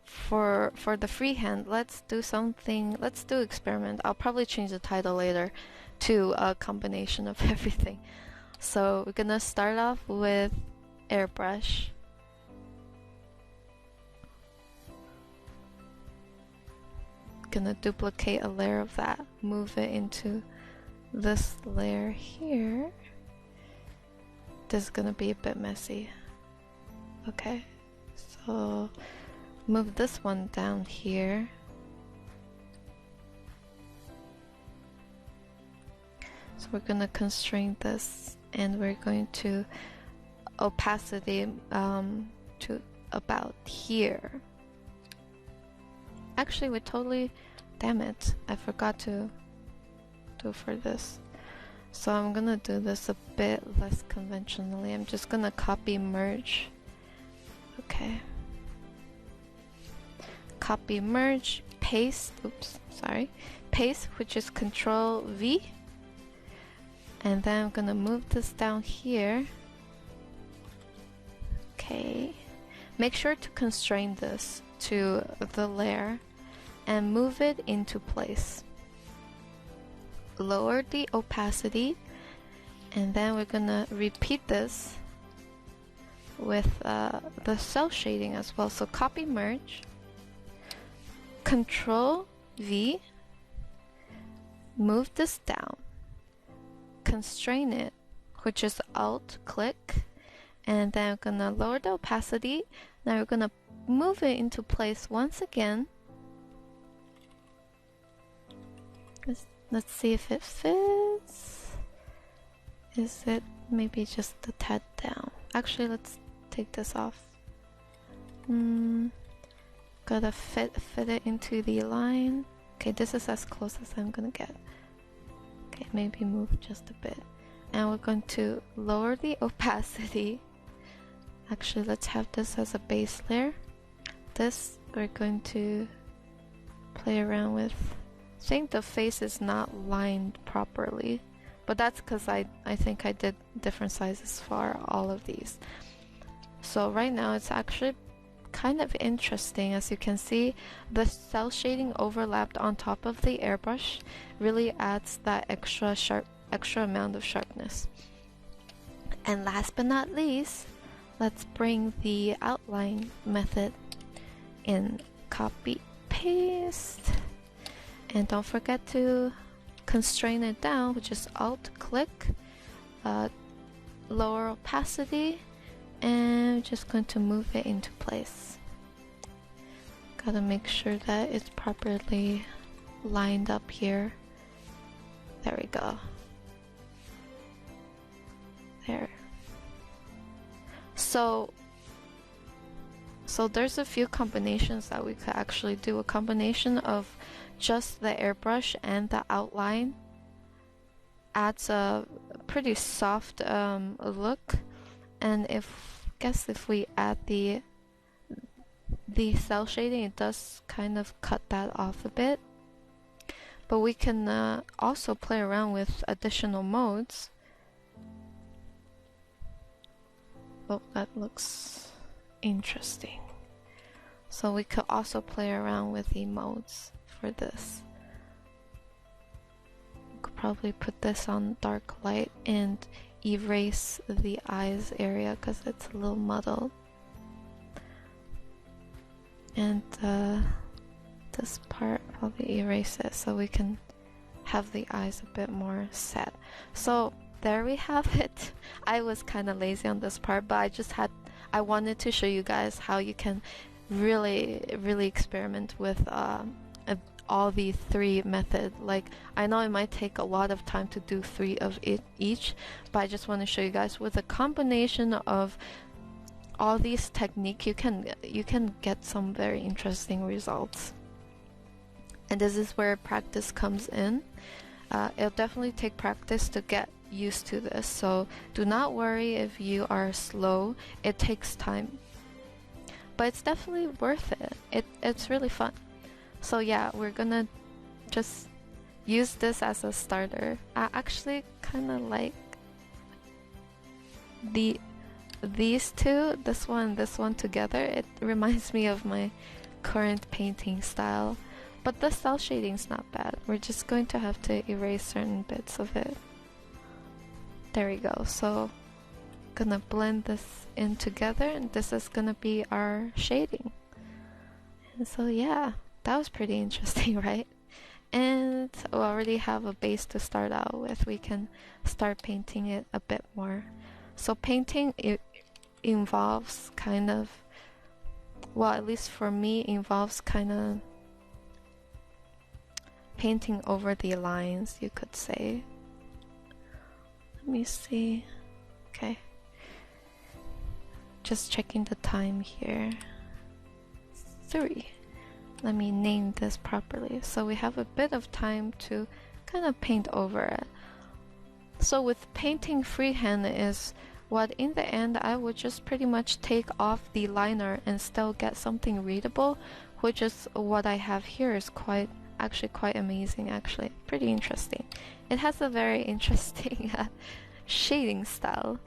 S1: for the freehand, let's do something. Let's do experiment. I'll probably change the title later to a combination of everything. So we're gonna start off with airbrush. Gonna duplicate a layer of that, move it into this layer here. This is gonna be a bit messy. Okay, so move this one down here. So we're gonna constrain this, and we're going to opacity to about here. Actually, we totally, damn it, I forgot to do for this. So I'm gonna do this a bit less conventionally. I'm just gonna copy merge. Okay. Copy merge, paste, oops, sorry. Paste, which is Control V. And then I'm gonna move this down here. Okay. Make sure to constrain this to the layer and move it into place. Lower the opacity, and then we're gonna repeat this with the cell shading as well. So copy merge, Control V, move this down, constrain it, which is Alt click, and then we're gonna lower the opacity. Now we're gonna move it into place once again. Let's see if it fits. Is it maybe just a tad down? Actually, let's take this off. Gotta fit it into the line. Okay, this is as close as I'm gonna get. Okay, maybe move just a bit. And we're going to lower the opacity. Actually, let's have this as a base layer. This we're going to play around with. I think the face is not lined properly, but that's because I think I did different sizes for all of these. So right now it's actually kind of interesting. As you can see, the cell shading overlapped on top of the airbrush really adds that extra amount of sharpness. And last but not least, let's bring the outline method in. Copy, paste, and don't forget to constrain it down, which is Alt click, lower opacity, and we're just going to move it into place. Gotta make sure that it's properly lined up here. There we go. There. So there's a few combinations that we could actually do. A combination of just the airbrush and the outline adds a pretty soft look, and if we add the cell shading, it does kind of cut that off a bit. But we can also play around with additional modes. Oh, that looks interesting. So we could also play around with the modes for this. We could probably put this on dark light and erase the eyes area because it's a little muddled. And this part, probably erase it so we can have the eyes a bit more set. So there we have it. I was kind of lazy on this part, but I wanted to show you guys how you can really experiment with all the three methods. Like, I know it might take a lot of time to do 3 of each, but I just want to show you guys with a combination of all these techniques, you can get some very interesting results. And this is where practice comes in. It'll definitely take practice to get used to this, so do not worry if you are slow. It takes time. but it's definitely worth it. It's really fun. So yeah, we're gonna just use this as a starter. I actually kind of like these two, this one together. It reminds me of my current painting style, but the cell shading's not bad. We're just going to have to erase certain bits of it. There we go. So gonna blend this in together, and this is gonna be our shading. And so yeah, that was pretty interesting, right? And we already have a base to start out with. We can start painting it a bit more. So painting, it involves kind of, well, at least for me, involves kind of painting over the lines, you could say. Let me see. Okay. Just checking the time here. 3. Let me name this properly. So we have a bit of time to kind of paint over it. So with painting freehand is what in the end I would just pretty much take off the liner and still get something readable, which is what I have here. Is actually quite amazing, actually pretty interesting. It has a very interesting shading style.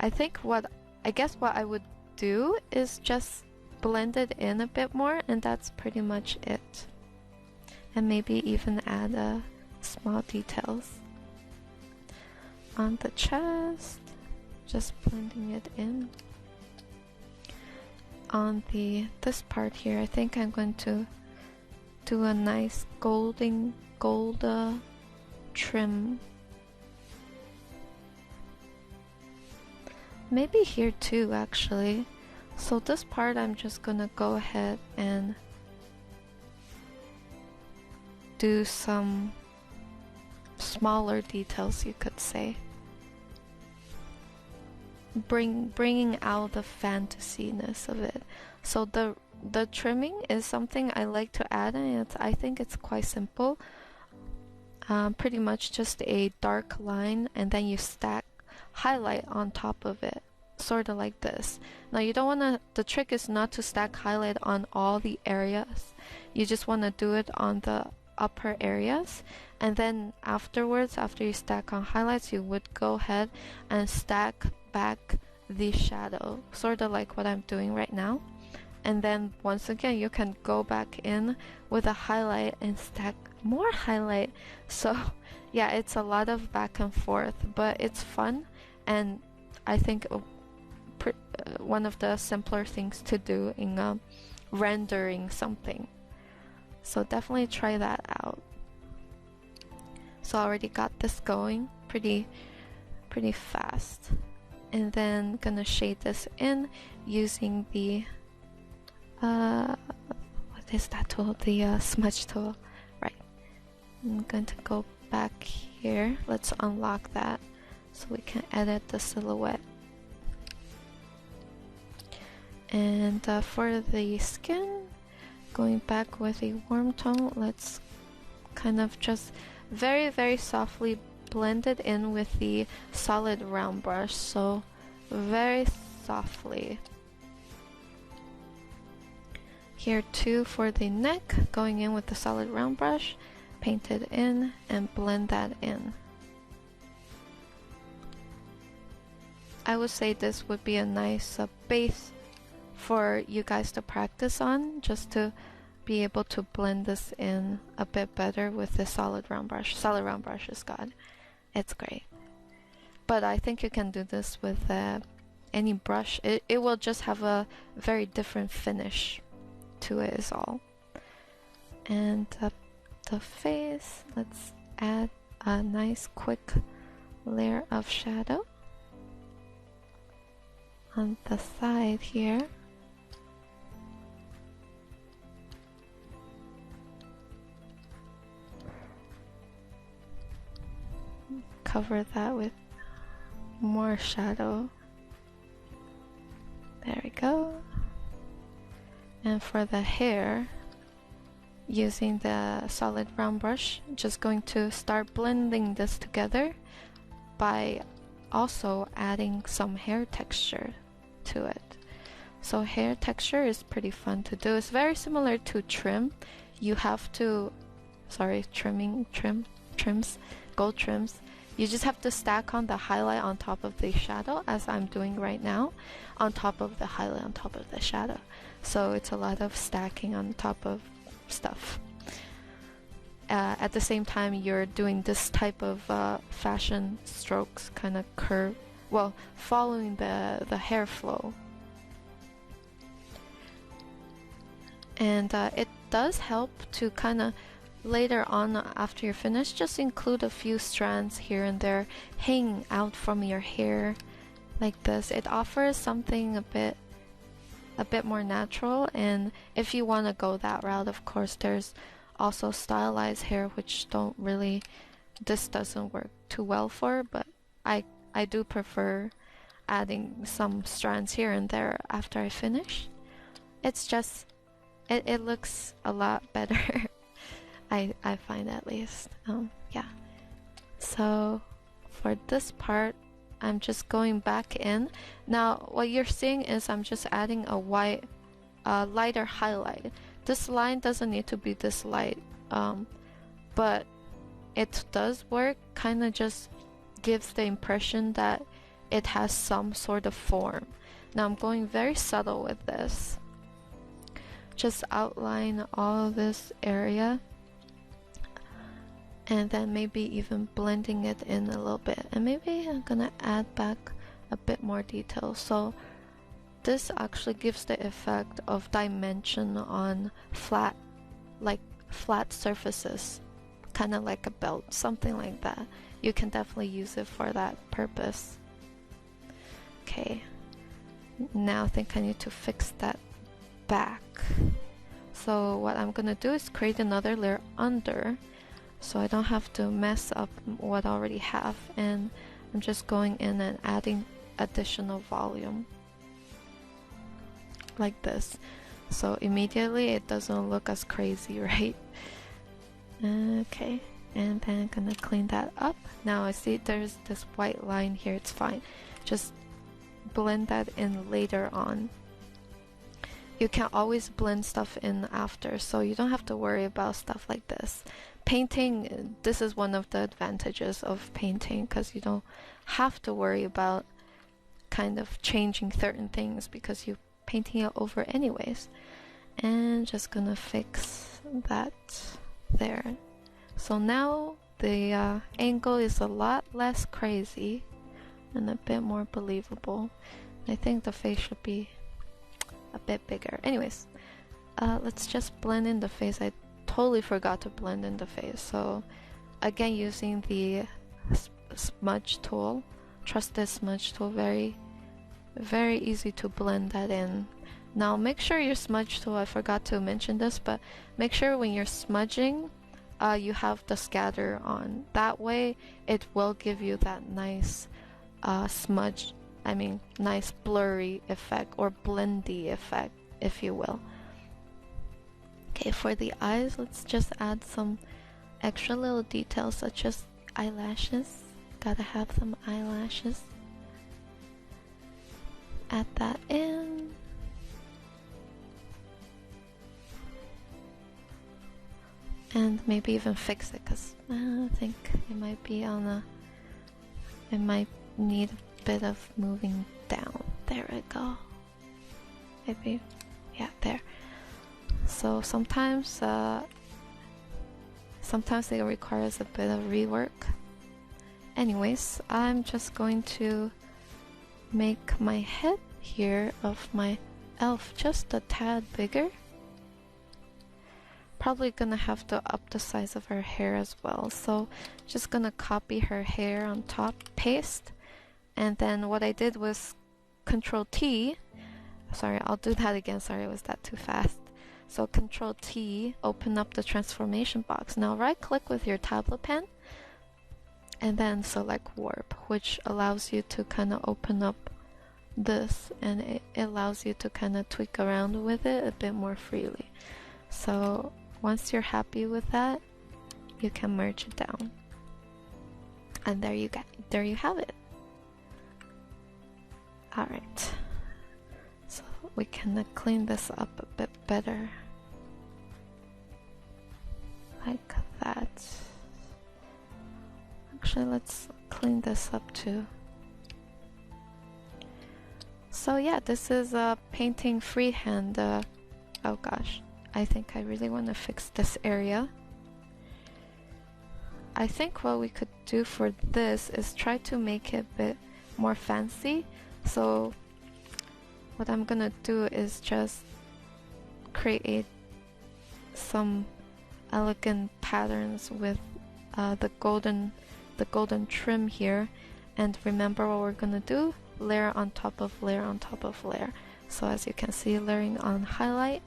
S1: I guess what I would do is just blend it in a bit more, and that's pretty much it. And maybe even add small details on the chest, just blending it in. On this part here, I think I'm going to do a nice gold trim. Maybe here too, actually. So this part I'm just gonna go ahead and do some smaller details, you could say. Bringing out the fantasy-ness of it. So the trimming is something I like to add, and I think it's quite simple. Pretty much just a dark line, and then you stack highlight on top of it, sort of like this. Now you don't want to, the trick is not to stack highlight on all the areas. You just want to do it on the upper areas, and then afterwards, after you stack on highlights, you would go ahead and stack back the shadow, sort of like what I'm doing right now. And then once again, you can go back in with a highlight and stack more highlight. So yeah, it's a lot of back and forth, but it's fun, and I think one of the simpler things to do in rendering something. So definitely try that out. So I already got this going pretty fast, and then gonna shade this in using the what is that tool? The smudge tool, right? I'm going to go back here. Let's unlock that so we can edit the silhouette. And for the skin, going back with a warm tone, let's kind of just very softly blend it in with the solid round brush. So very softly. Here too, for the neck, going in with the solid round brush, paint it in and blend that in. I would say this would be a nice base for you guys to practice on, just to be able to blend this in a bit better with the solid round brush. Solid round brush is God. It's great. But I think you can do this with any brush. It will just have a very different finish to it is all. And the face, let's add a nice quick layer of shadow on the side here. Cover that with more shadow. There we go. And for the hair, using the solid round brush, just going to start blending this together by also adding some hair texture to it. So hair texture is pretty fun to do. It's very similar to trim. You have to, sorry, trims, gold trims. You just have to stack on the highlight on top of the shadow, as I'm doing right now, on top of the highlight on top of the shadow. So it's a lot of stacking on top of stuff. At the same time, you're doing this type of fashion strokes, kind of curve, well, following the hair flow. And it does help to kind of later on after you're finished, just include a few strands here and there hanging out from your hair like this. It offers something a bit more natural, and if you want to go that route, of course, there's also stylized hair, which this doesn't work too well for, but I do prefer adding some strands here and there after I finish. It's just, it looks a lot better. I find, at least. Yeah. So for this part, I'm just going back in. Now what you're seeing is I'm just adding a white, lighter highlight. This line doesn't need to be this light, but it does work. Kind of just gives the impression that it has some sort of form. Now I'm going very subtle with this. Just outline all this area, and then maybe even blending it in a little bit, and maybe I'm gonna add back a bit more detail. So this actually gives the effect of dimension on flat surfaces, kind of like a belt, something like that. You can definitely use it for that purpose. Okay, now I think I need to fix that back. So what I'm gonna do is create another layer under, so I don't have to mess up what I already have, and I'm just going in and adding additional volume like this. So immediately it doesn't look as crazy, right? Okay, and then I'm gonna clean that up. Now I see there's this white line here, it's fine. Just blend that in later on. You can always blend stuff in after, so you don't have to worry about stuff like this. Painting, this is one of the advantages of painting, because you don't have to worry about kind of changing certain things because you're painting it over anyways. And just gonna fix that there. So now the angle is a lot less crazy and a bit more believable. I think the face should be a bit bigger. Anyways, let's just blend in the face. I totally forgot to blend in the face. So again, using the smudge tool, trusted smudge tool, very easy to blend that in. Now make sure your smudge tool, I forgot to mention this, but make sure when you're smudging, you have the scatter on. That way it will give you that nice nice blurry effect, or blendy effect, if you will. Okay, for the eyes, let's just add some extra little details such as eyelashes. Gotta have some eyelashes. Add that in. And maybe even fix it, because I think it might be it might need a bit of moving down. There we go. Maybe, yeah, there. So sometimes it requires a bit of rework. Anyways, I'm just going to make my head here of my elf just a tad bigger. Probably gonna have to up the size of her hair as well, so just gonna copy her hair on top, paste, and then what I did was Control T. Sorry, I'll do that again. Sorry, was that too fast? So Control T, open up the transformation box. Now right click with your tablet pen and then select warp, which allows you to kind of open up this, and it allows you to kind of tweak around with it a bit more freely. So once you're happy with that, you can merge it down, and there you have it. Alright, so we can clean this up a bit better. Like that. Actually, let's clean this up too. So yeah, this is painting freehand. Oh gosh, I think I really want to fix this area. I think what we could do for this is try to make it a bit more fancy. So what I'm gonna do is just create some elegant patterns with the golden trim here. And remember what we're gonna do: layer on top of layer on top of layer. So as you can see, layering on highlight.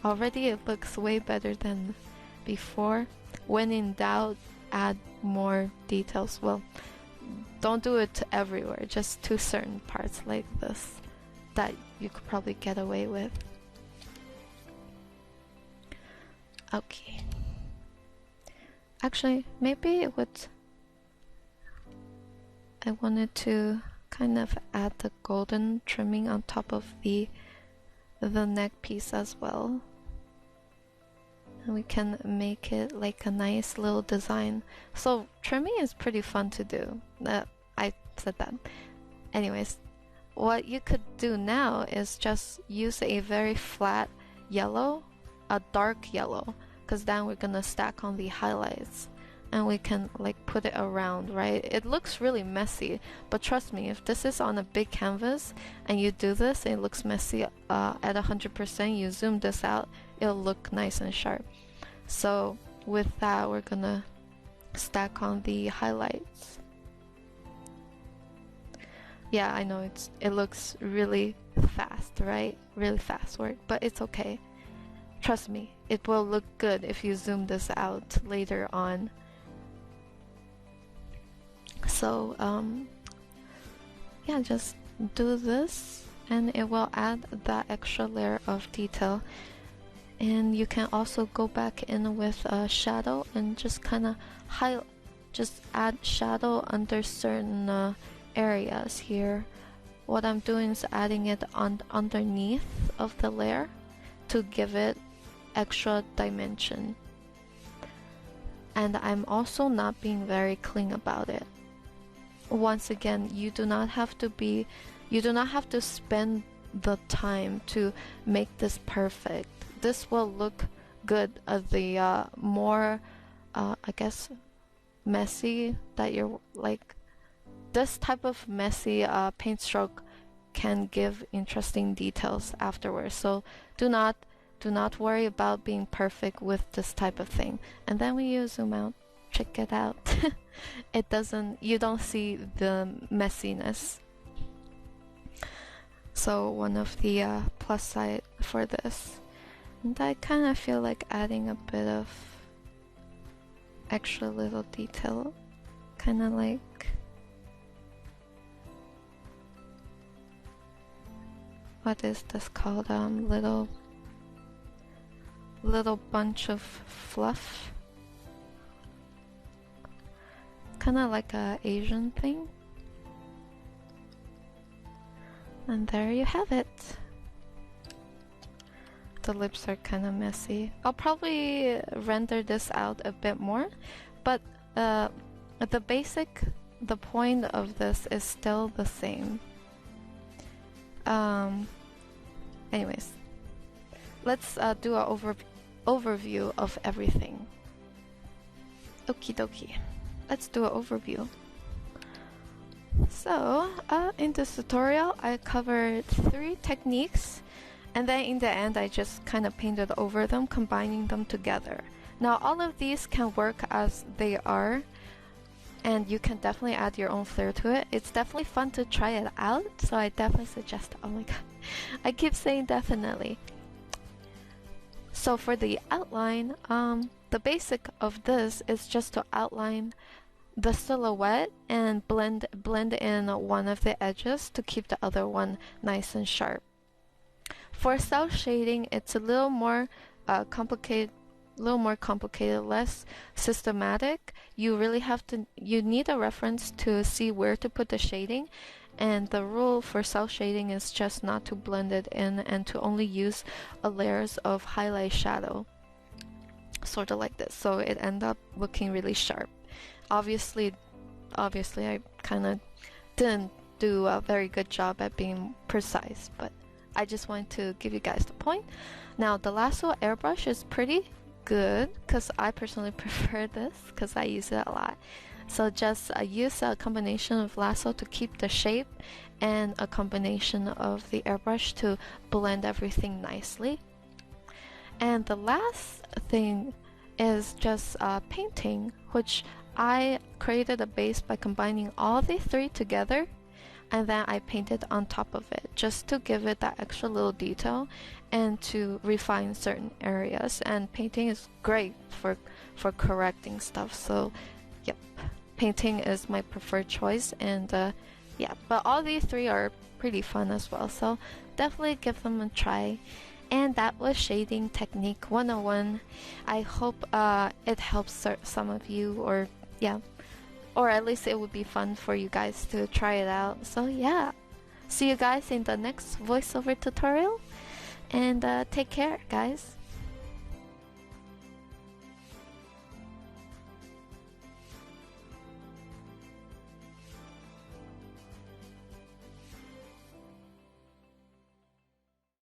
S1: Already it looks way better than before. When in doubt, add more details. Well, don't do it everywhere, just to certain parts like this that you could probably get away with. Okay. Actually, maybe it would... I wanted to kind of add the golden trimming on top of the neck piece as well. And we can make it like a nice little design. So trimming is pretty fun to do. I said that. Anyways, what you could do now is just use a very flat yellow, a dark yellow, because then we're gonna stack on the highlights. And we can like put it around, right? It looks really messy, but trust me, if this is on a big canvas and you do this, it looks messy at 100%, you zoom this out, it'll look nice and sharp. So with that, we're gonna stack on the highlights. Yeah, I know it looks really fast, right? Really fast work, but it's okay. Trust me, it will look good if you zoom this out later on. So yeah, just do this and it will add that extra layer of detail. And you can also go back in with a shadow and just kind of just add shadow under certain areas here. What I'm doing is adding it underneath of the layer to give it extra dimension. And I'm also not being very clean about it. Once again, you do not have to spend the time to make this perfect. This will look good as the more I guess messy that you're like. This type of messy paint stroke can give interesting details afterwards. So do not worry about being perfect with this type of thing. And then when you zoom out, check it out. You don't see the messiness. So one of the plus side for this. And I kind of feel like adding a bit of extra little detail. Kind of like what is this called? Little bunch of fluff. Kind of like a Asian thing. And there you have it. The lips are kind of messy. I'll probably render this out a bit more, but the point of this is still the same. Anyways, let's do an overview of everything. Okie dokie. Let's do an overview. So, in this tutorial, I covered 3 techniques, and then in the end, I just kind of painted over them, combining them together. Now, all of these can work as they are, and you can definitely add your own flair to it. It's definitely fun to try it out, so I definitely suggest. Oh my god, I keep saying definitely. So for the outline, the basic of this is just to outline the silhouette and blend in one of the edges to keep the other one nice and sharp. For cell shading, it's a little more complicated, less systematic. You need a reference to see where to put the shading, And the rule for self shading is just not to blend it in and to only use a layers of highlight shadow, sort of like this, so it end up looking really sharp. Obviously I kind of didn't do a very good job at being precise, but I just want to give you guys the point. Now the lasso airbrush is pretty good because I personally prefer this because I use it a lot. So just use a combination of lasso to keep the shape and a combination of the airbrush to blend everything nicely. And the last thing is just painting, which I created a base by combining all the three together, and then I painted on top of it just to give it that extra little detail and to refine certain areas. And painting is great for correcting stuff, so yep, painting is my preferred choice. And yeah, but all these three are pretty fun as well, so definitely give them a try. And that was Shading Technique 101. I hope it helps some of you, or yeah, or at least it would be fun for you guys to try it out. So yeah, see you guys in the next voiceover tutorial, and take care, guys.